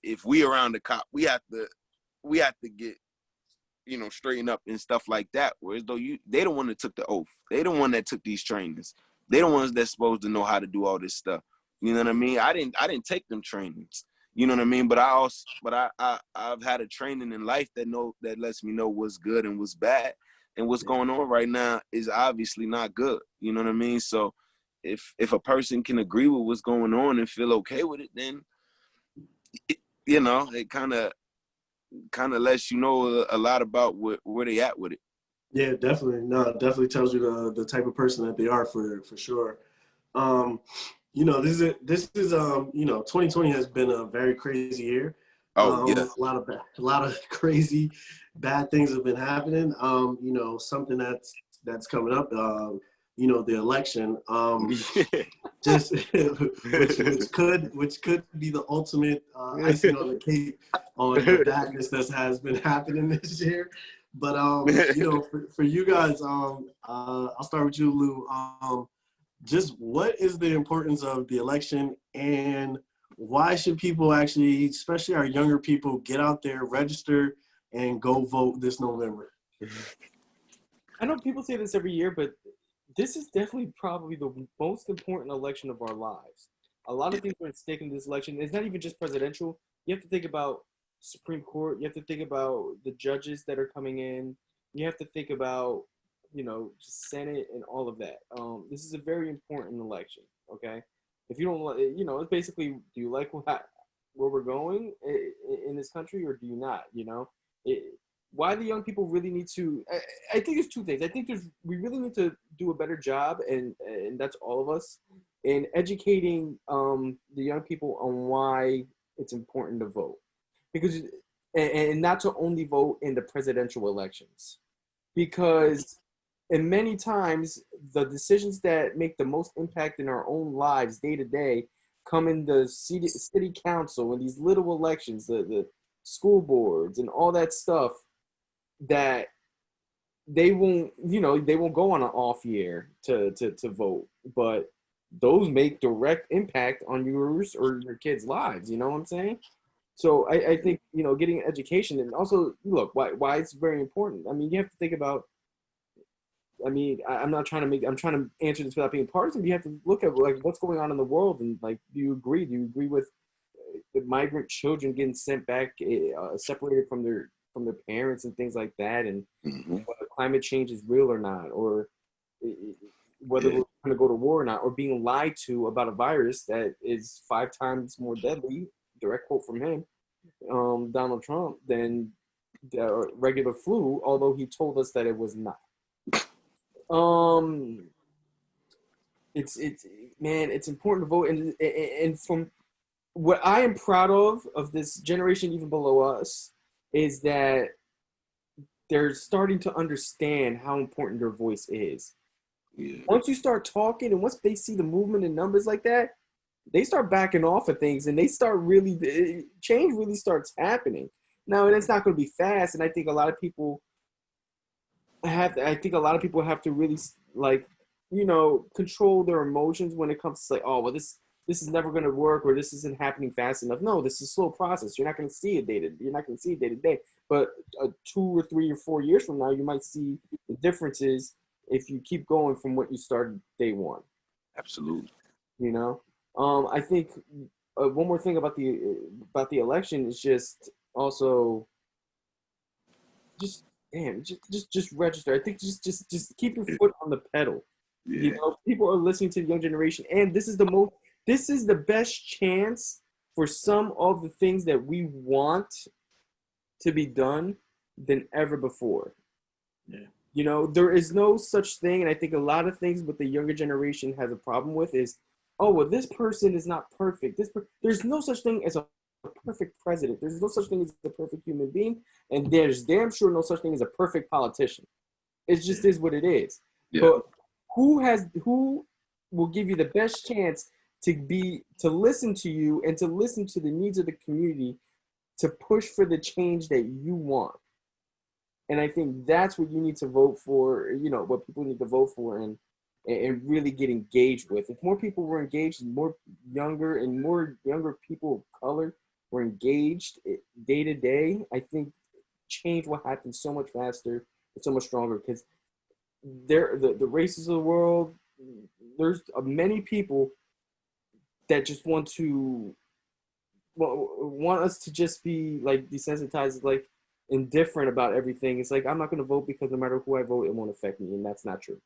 if we around the cop, we have to get, you know, straighten up and stuff like that. Whereas though they the one that took the oath. They the one that took these trainings. They the ones that's supposed to know how to do all this stuff. You know what I mean? I didn't take them trainings. You know what I mean? But I've had a training in life that lets me know what's good and what's bad. And what's going on right now is obviously not good. You know what I mean? So if a person can agree with what's going on and feel okay with it, then you know, it kind of lets you know a lot about where they at with it. Yeah, definitely. No, it definitely tells you the type of person that they are for sure. You know, this is you know, 2020 has been a very crazy year. Oh yeah. A lot of crazy bad things have been happening. You know, something that's coming up, you know, the election. Just which could be the ultimate icing on the cake on the badness that has been happening this year. But you know, for you guys, I'll start with you, Lou. Just what is the importance of the election, and why should people actually, especially our younger people, get out there, register, and go vote this November? I know people say this every year, but this is definitely probably the most important election of our lives. A lot of things are at stake in this election. It's not even just presidential. You have to think about Supreme Court. You have to think about the judges that are coming in. You have to think about, Senate and all of that. This is a very important election, okay? If you don't, it's basically, do you like where we're going in this country or do you not, why the young people really need to, I think there's two things. I think we really need to do a better job, and that's all of us, in educating the young people on why it's important to vote. Because, and not to only vote in the presidential elections. Because, and many times, the decisions that make the most impact in our own lives day to day come in the city council and these little elections, the school boards and all that stuff, that they won't go on an off year to vote, but those make direct impact on yours or your kids' lives. You know what I'm saying? So I think, getting education, and also look why it's very important. I mean, you have to think about, I'm trying to answer this without being partisan. You have to look at like what's going on in the world, and like, do you agree with the migrant children getting sent back, separated from their parents and things like that, and whether climate change is real or not, or whether we're going to go to war or not, or being lied to about a virus that is 5 times more deadly, direct quote from him, Donald Trump, than the regular flu, although he told us that it was not. It's important to vote, and from what I am proud of this generation even below us, is that they're starting to understand how important their voice is. Yeah. Once you start talking, and once they see the movement in numbers like that, they start backing off of things, and they start change really starts happening. Now, and it's not going to be fast, and I think a lot of people have to really, like, control their emotions when it comes to, like, oh, well, this is never going to work, or this isn't happening fast enough. No, this is a slow process. You're not going to see it day to day. But 2 or 3 or 4 years from now, you might see the differences if you keep going from what you started day one. Absolutely. I think one more thing about the election is just also just register. I think just keep your foot on the pedal. Yeah. People are listening to the young generation, and this is the best chance for some of the things that we want to be done than ever before. Yeah. There is no such thing, and I think a lot of things with the younger generation has a problem with is, oh, well, this person is not perfect. There's no such thing as a perfect president. There's no such thing as a perfect human being, and there's damn sure no such thing as a perfect politician. It just is what it is. Yeah. But who will give you the best chance to listen to you and to listen to the needs of the community, to push for the change that you want? And I think that's what you need to vote for, what people need to vote for, and really get engaged with. If more people were engaged, and more younger people of color were engaged day to day, I think change will happen so much faster and so much stronger, because the races of the world, there's many people that just want us to just be like desensitized, like indifferent about everything. It's like, I'm not going to vote because no matter who I vote, it won't affect me, and that's not true.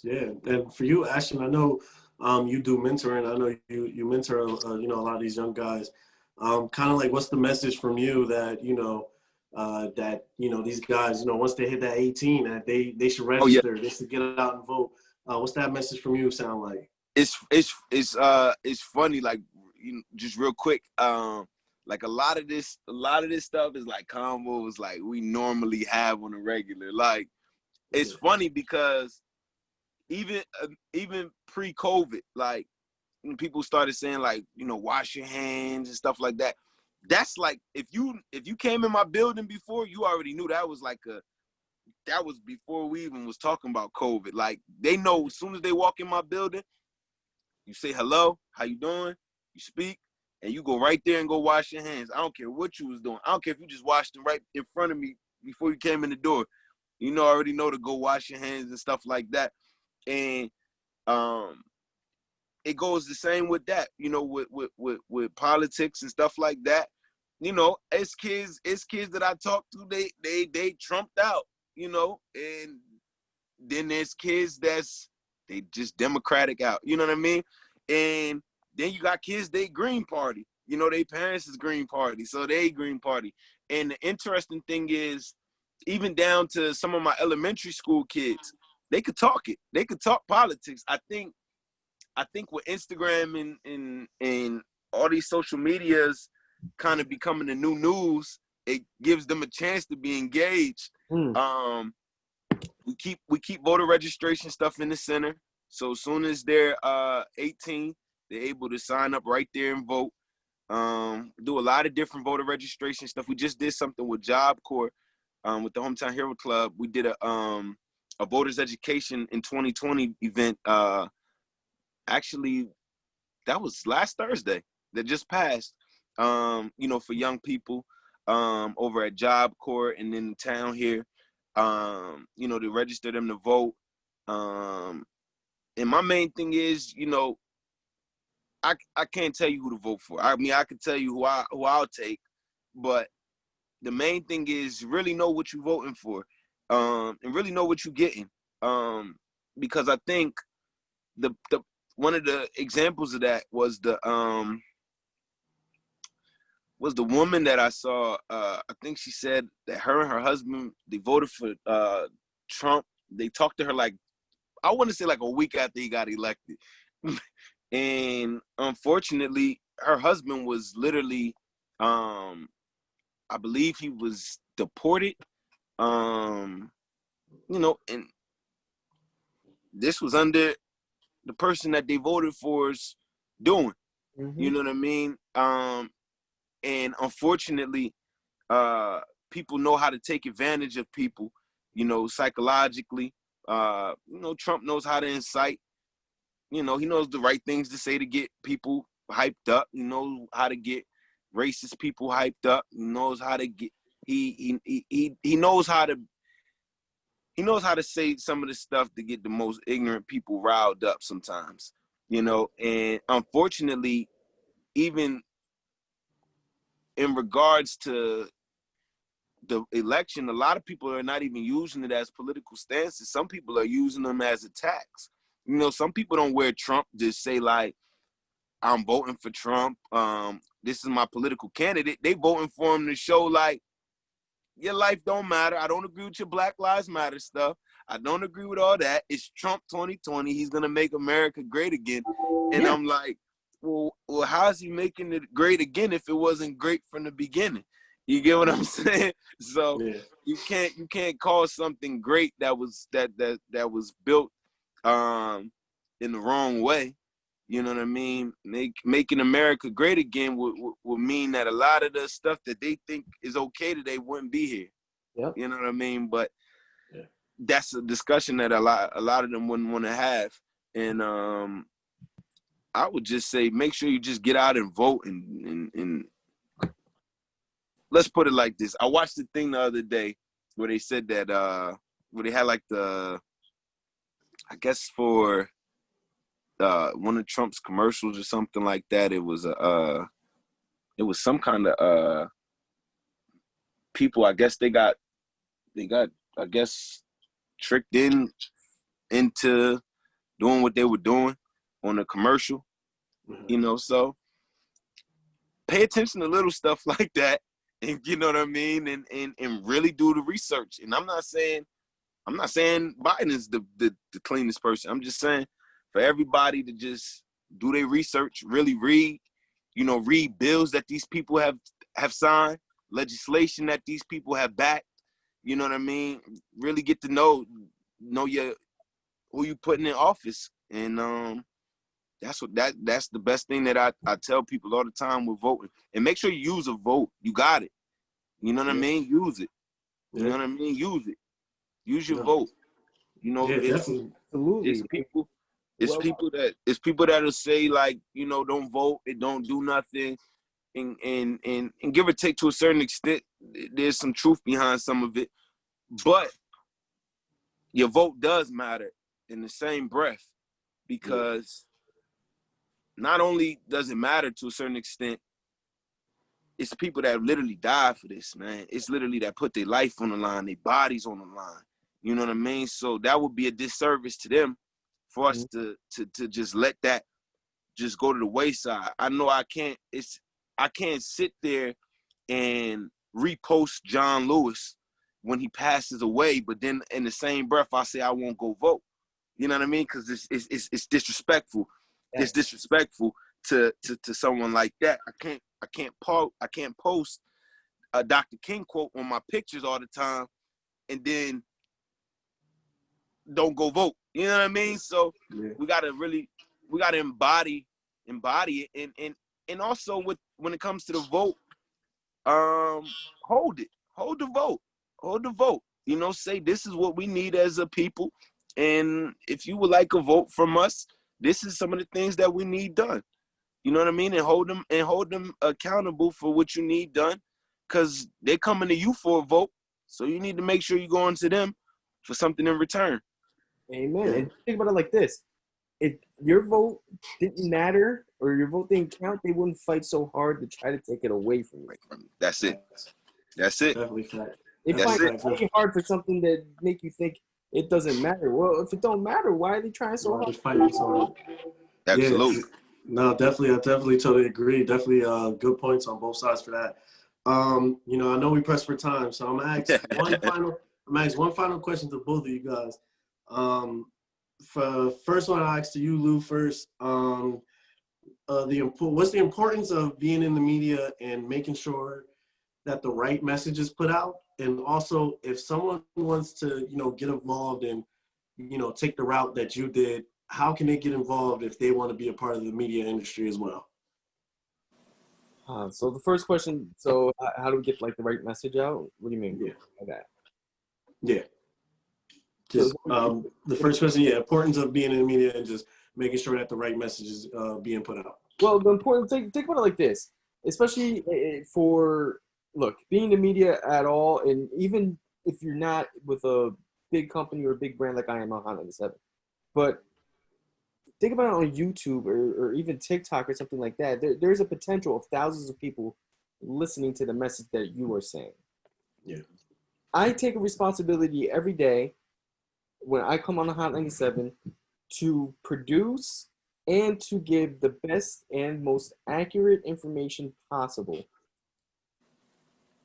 Yeah, and for you, Ashton, I know you do mentoring. I know you mentor a lot of these young guys. Kind of like, what's the message from you that these guys, once they hit that 18, that they should register, they should get out and vote. What's that message from you sound like? It's funny, like, just real quick, like a lot of this stuff is like combos like we normally have on a regular. Like, it's funny because even pre-COVID, like, when people started saying, like, wash your hands and stuff like that. That's like, if you came in my building before, you already knew that was before we even was talking about COVID. Like, they know as soon as they walk in my building, you say hello, how you doing? you speak, and you go right there and go wash your hands. I don't care what you was doing. I don't care if you just washed them right in front of me before you came in the door. You know, I already know to go wash your hands and stuff like that. And it goes the same with that, you know, with politics and stuff like that. You know, as kids that I talk to, they trumped out, you know, and then there's kids they just Democratic out, you know what I mean? And then you got kids, they Green Party, you know, their parents is Green Party, so they Green Party. And the interesting thing is, even down to some of my elementary school kids, they could talk it. They could talk politics. I think with Instagram and all these social medias kind of becoming the new news, it gives them a chance to be engaged. We keep voter registration stuff in the center. So as soon as they're 18, they're able to sign up right there and vote. Do a lot of different voter registration stuff. We just did something with Job Corps, with the Hometown Hero Club. We did a voters education in 2020 event. Actually, that was last Thursday that just passed. You know, for young people over at Job Corps and in the town here, you know, to register them to vote. And my main thing is, you know, I can't tell you who to vote for. I mean, I can tell you who I'll take, but the main thing is really know what you're voting for, and really know what you're getting. Because I think the one of the examples of that was the woman that I saw. I think she said that her and her husband, they voted for Trump. They talked to her like, I want to say like a week after he got elected. And unfortunately, her husband was literally, I believe he was deported. You know, and this was under the person that they voted for is doing. Mm-hmm. You know what I mean? And unfortunately, people know how to take advantage of people, you know, psychologically. You know, Trump knows how to incite. You know, he knows the right things to say to get people hyped up. He knows how to get racist people hyped up. He knows how to get he knows how to say some of the stuff to get the most ignorant people riled up sometimes. You know, and unfortunately, even in regards to the election, a lot of people are not even using it as political stances. Some people are using them as attacks. You know, some people don't wear Trump, just say like, I'm voting for Trump. This is my political candidate. They voting for him to show like, your life don't matter. I don't agree with your Black Lives Matter stuff. I don't agree with all that. It's Trump 2020. He's going to make America great again. And yeah. I'm like, well, how is he making it great again if it wasn't great from the beginning? You get what I'm saying? So yeah. you can't call something great that was built in the wrong way. You know what I mean? Making America great again would mean that a lot of the stuff that they think is okay today wouldn't be here. Yep. You know what I mean? But yeah. That's a discussion that a lot of them wouldn't want to have. And I would just say, make sure you just get out and vote. And let's put it like this. I watched the thing the other day where they said that, where they had like I guess for one of Trump's commercials or something like that. It was some kind of people. I guess they got I guess tricked into doing what they were doing on a commercial. Mm-hmm. You know, so pay attention to little stuff like that, and you know what I mean, and really do the research. And I'm not saying Biden is the cleanest person. I'm just saying for everybody to just do their research, really read bills that these people have signed, legislation that these people have backed. You know what I mean? Really get to know who you putting in office. And that's the best thing that I tell people all the time with voting. And make sure you use a vote. You got it. You know what I mean? Use it. You know what I mean? Use it. Use your vote. You know, absolutely. It's people. It's people that'll say like, you know, don't vote, it don't do nothing, and give or take to a certain extent, there's some truth behind some of it, but your vote does matter in the same breath, because not only does it matter to a certain extent, it's people that literally die for this, man. It's literally that put their life on the line, their bodies on the line. You know what I mean? So that would be a disservice to them for us to just let that just go to the wayside. I know I can't sit there and repost John Lewis when he passes away, but then in the same breath I say I won't go vote. You know what I mean? Because it's disrespectful. Yeah. It's disrespectful to someone like that. I can't post a Dr. King quote on my pictures all the time and then don't go vote. You know what I mean? So we gotta embody it, and also when it comes to the vote, hold the vote. You know, say this is what we need as a people, and if you would like a vote from us, this is some of the things that we need done. You know what I mean? And hold them accountable for what you need done, because they're coming to you for a vote. So you need to make sure you're going to them for something in return. Amen. And think about it like this. If your vote didn't matter or your vote didn't count, they wouldn't fight so hard to try to take it away from you. That's it. Definitely fact. They fight really hard for something that make you think it doesn't matter. Well, if it don't matter, why are they trying so hard? Fighting so hard? Absolutely. Yeah. No, definitely. I definitely totally agree. Definitely good points on both sides for that. You know, I know we pressed for time, so I'm gonna ask one final question to both of you guys. For first one, I'll ask to you, Lou, first. What's the importance of being in the media and making sure that the right message is put out? And also, if someone wants to, you know, get involved and, you know, take the route that you did, how can they get involved if they want to be a part of the media industry as well? So the first question, so how do we get like the right message out? What do you mean by that? Yeah. Just the first question, importance of being in the media and just making sure that the right message is being put out. Well, the important thing, think about it like this, especially being in the media at all, and even if you're not with a big company or a big brand like I am on Hot 97, but think about it on YouTube or even TikTok or something like that. There's a potential of thousands of people listening to the message that you are saying. Yeah. I take a responsibility every day when I come on the Hot 97 to produce and to give the best and most accurate information possible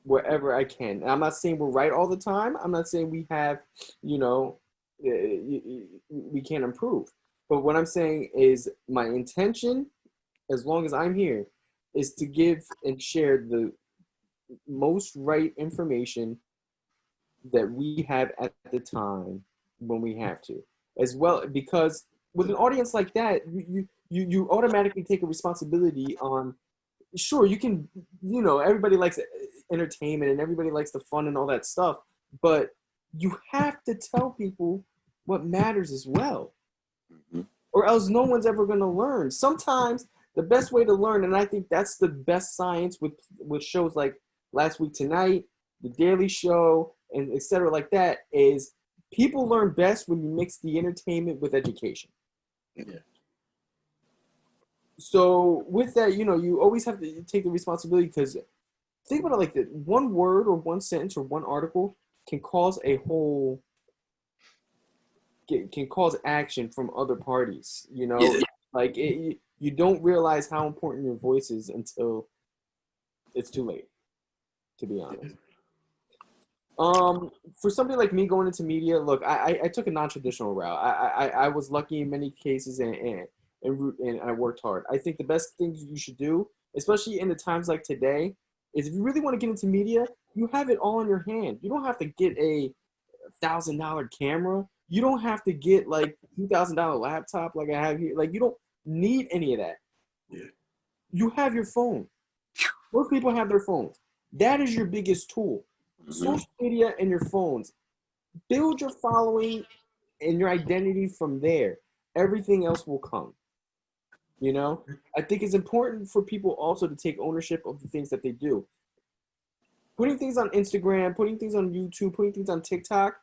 wherever I can. And I'm not saying we're right all the time. I'm not saying we have, you know, we can't improve. But what I'm saying is my intention, as long as I'm here, is to give and share the most right information that we have at the time when we have to. As well, because with an audience like that, you automatically take a responsibility on, sure, you can, you know, everybody likes entertainment and everybody likes the fun and all that stuff, but you have to tell people what matters as well. Or else no one's ever going to learn. Sometimes the best way to learn, and I think that's the best science with shows like Last Week Tonight, The Daily Show, and et cetera like that, is people learn best when you mix the entertainment with education. Yeah. So with that, you know, you always have to take the responsibility, because think about it like that. One word or one sentence or one article can cause can cause action from other parties, you know. Like you don't realize how important your voice is until it's too late, to be honest. For somebody like me going into media, look, I took a non-traditional route. I was lucky in many cases, and I worked hard. I think the best thing you should do, especially in the times like today, is if you really want to get into media, you have it all in your hand. You don't have to get a $1,000 camera. You don't have to get like $2,000 laptop like I have here. Like, you don't need any of that. Yeah. You have your phone. Most people have their phones. That is your biggest tool. Social media and your phones. Build your following and your identity from there. everything else will come. You know, I think it's important for people also to take ownership of the things that they do. Putting things on Instagram, putting things on YouTube, putting things on TikTok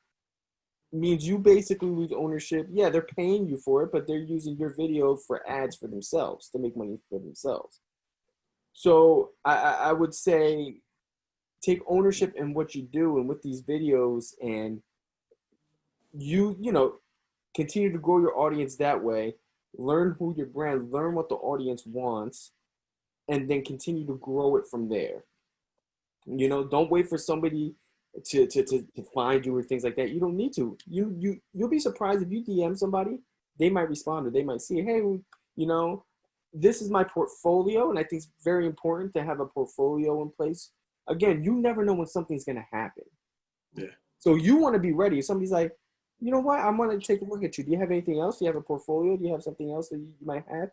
means you basically lose ownership. Yeah, they're paying you for it, but they're using your video for ads for themselves, to make money for themselves. So I would say take ownership in what you do and with these videos, and you know, continue to grow your audience that way. Learn who your brand, learn what the audience wants, and then continue to grow it from there. You know, don't wait for somebody to find you or things like that. You don't need to. You'll be surprised if you DM somebody, they might respond, or they might see, hey, you know, this is my portfolio, and I think it's very important to have a portfolio in place. Again, you never know when something's gonna happen. Yeah. So you want to be ready. If somebody's like, you know what, I'm gonna take a look at you. Do you have anything else? Do you have a portfolio? Do you have something else that you might have?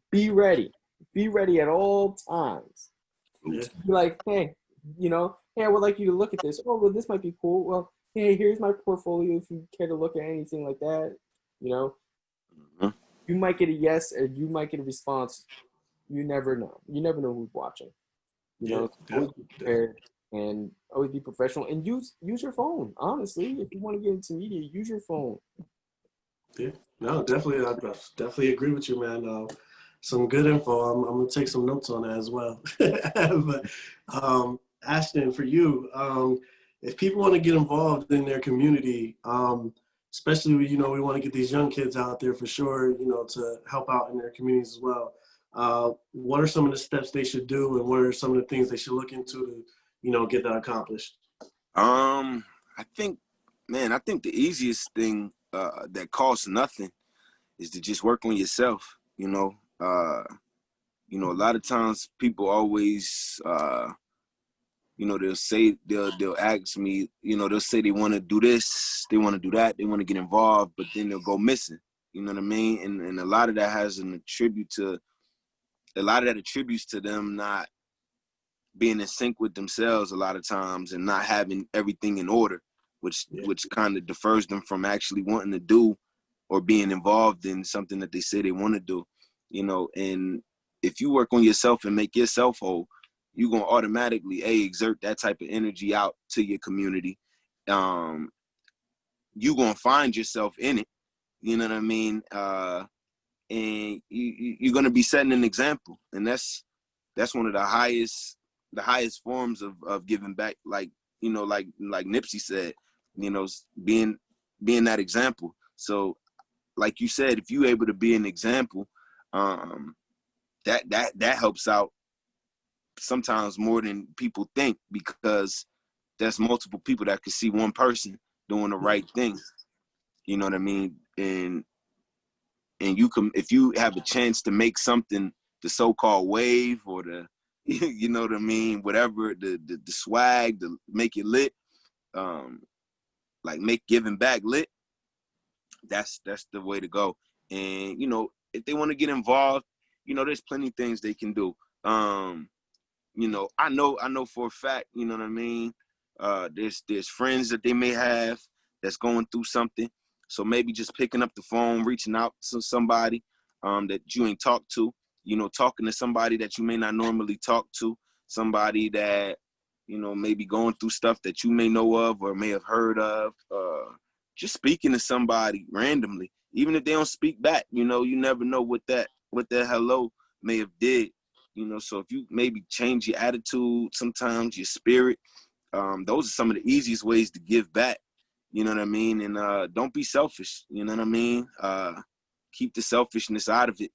Be ready. Be ready at all times. Yeah. Be like, hey, you know, hey, I would like you to look at this. Oh, well, this might be cool. Well, hey, here's my portfolio if you care to look at anything like that. You know, you might get a yes, or you might get a response. You never know. You never know who's watching. You know, always be prepared and always be professional, and use your phone. Honestly, if you want to get into media, use your phone. Yeah, no, definitely. I definitely agree with you, man. Some good info. I'm gonna take some notes on that as well. But Ashton, for you, if people want to get involved in their community, especially you know we want to get these young kids out there for sure, you know, to help out in their communities as well. What are some of the steps they should do, and what are some of the things they should look into to, you know, get that accomplished? I think the easiest thing that costs nothing is to just work on yourself. You know, a lot of times people always, they'll ask me, they'll say they want to do this, they want to do that, they want to get involved, but then they'll go missing. You know what I mean? And a lot of that attributes to them not being in sync with themselves a lot of times, and not having everything in order, which kind of defers them from actually wanting to do or being involved in something that they say they want to do, you know. And if you work on yourself and make yourself whole, you're going to automatically exert that type of energy out to your community. You're going to find yourself in it, you know what I mean? And you're going to be setting an example, and that's one of the highest forms of giving back, like Nipsey said, you know, being that example. So like you said, if you're able to be an example, that helps out sometimes more than people think, because there's multiple people that can see one person doing the right thing, you know what I mean? And you can, if you have a chance to make something the so-called wave, or the you know what I mean, whatever, the swag, to make it lit, like make giving back lit, that's the way to go. And you know, if they want to get involved, you know, there's plenty of things they can do. You know, I know for a fact, you know what I mean, there's friends that they may have that's going through something, so maybe just picking up the phone, reaching out to somebody that you ain't talked to, you know, talking to somebody that you may not normally talk to, somebody that, you know, may be going through stuff that you may know of or may have heard of, just speaking to somebody randomly, even if they don't speak back, you know, you never know what that hello may have did, you know. So if you maybe change your attitude, sometimes your spirit, those are some of the easiest ways to give back, you know what I mean? And don't be selfish, you know what I mean? Keep the selfishness out of it,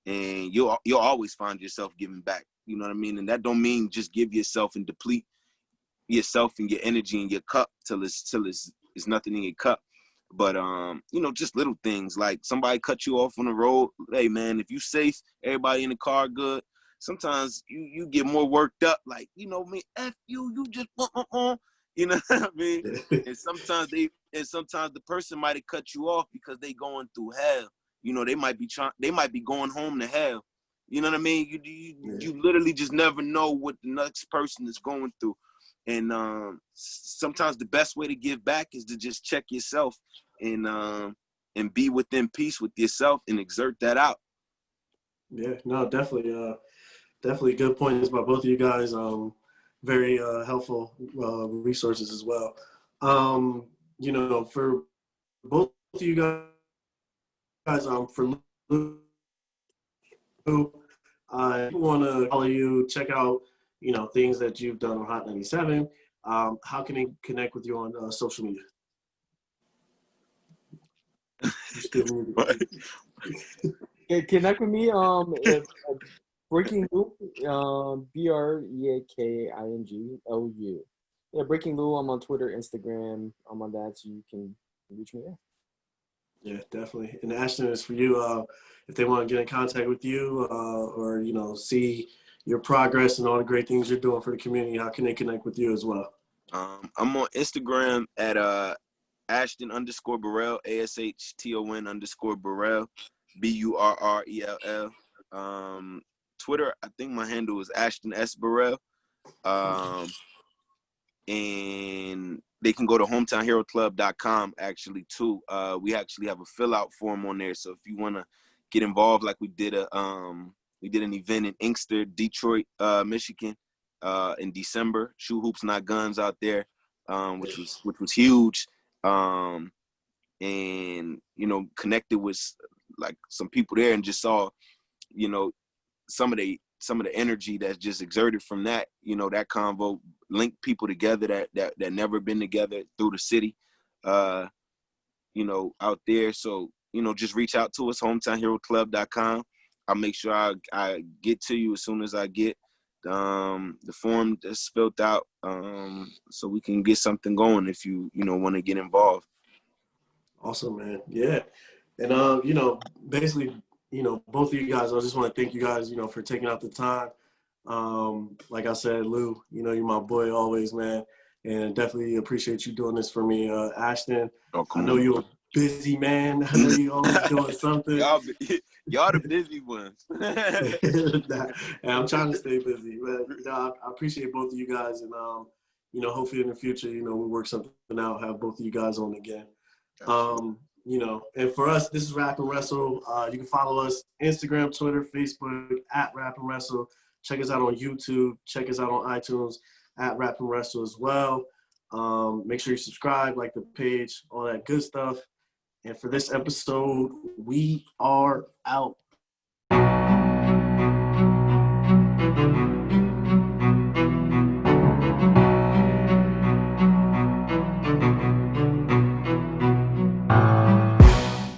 and you'll always find yourself giving back, you know what I mean? And that don't mean just give yourself and deplete yourself and your energy in your cup till it's nothing in your cup. But you know, just little things like somebody cut you off on the road. Hey man, if you safe, everybody in the car good. Sometimes you get more worked up, like, you know me, F you just you know what I mean? And sometimes the person might have cut you off because they going through hell. You know, they might be going home to hell. You know what I mean? You literally just never know what the next person is going through. And sometimes the best way to give back is to just check yourself and and be within peace with yourself and exert that out. Yeah, no, definitely. Definitely good points by both of you guys. Very helpful resources as well. You know, for both of you guys, for Lou, I want to follow you, check out, you know, things that you've done on Hot 97. How can they connect with you on social media? Connect with me. Breaking Loop, BreakingLou. Yeah, Breaking Lou. I'm on Twitter, Instagram. I'm on that, so you can reach me there. Yeah, definitely. And Ashton, is for you. If they want to get in contact with you or, you know, see your progress and all the great things you're doing for the community, how can they connect with you as well? I'm on Instagram at Ashton_Burrell, ASHTON_Burrell, BURRELL. Twitter, I think my handle is Ashton S. Burrell. And they can go to hometownheroclub.com actually too. We actually have a fill out form on there. So if you want to get involved, like we did an event in Inkster, Detroit, Michigan, in December. Shoot Hoops Not Guns out there, which was huge. And you know, connected with like some people there and just saw, you know, some of the energy that's just exerted from that, you know, that convo linked people together that never been together through the city, you know, out there. So, you know, just reach out to us, hometownheroclub.com. I'll make sure I get to you as soon as I get the form that's filled out, so we can get something going if you want to get involved. Awesome, man. Yeah. And, you know, basically, you know, both of you guys, I just want to thank you guys, you know, for taking out the time. Like I said, Lou, you know, you're my boy always, man. And definitely appreciate you doing this for me. Ashton, I know you're a busy man. I know you're always doing something. Y'all the busy ones. And I'm trying to stay busy. But you know, I appreciate both of you guys. And, you know, hopefully in the future, you know, we'll work something out, have both of you guys on again. You know, and for us, this is Rap and Wrestle. You can follow us Instagram, Twitter, Facebook at Rap and Wrestle. Check us out on YouTube. Check us out on iTunes at Rap and Wrestle as well. Make sure you subscribe, like the page, all that good stuff. And for this episode, we are out.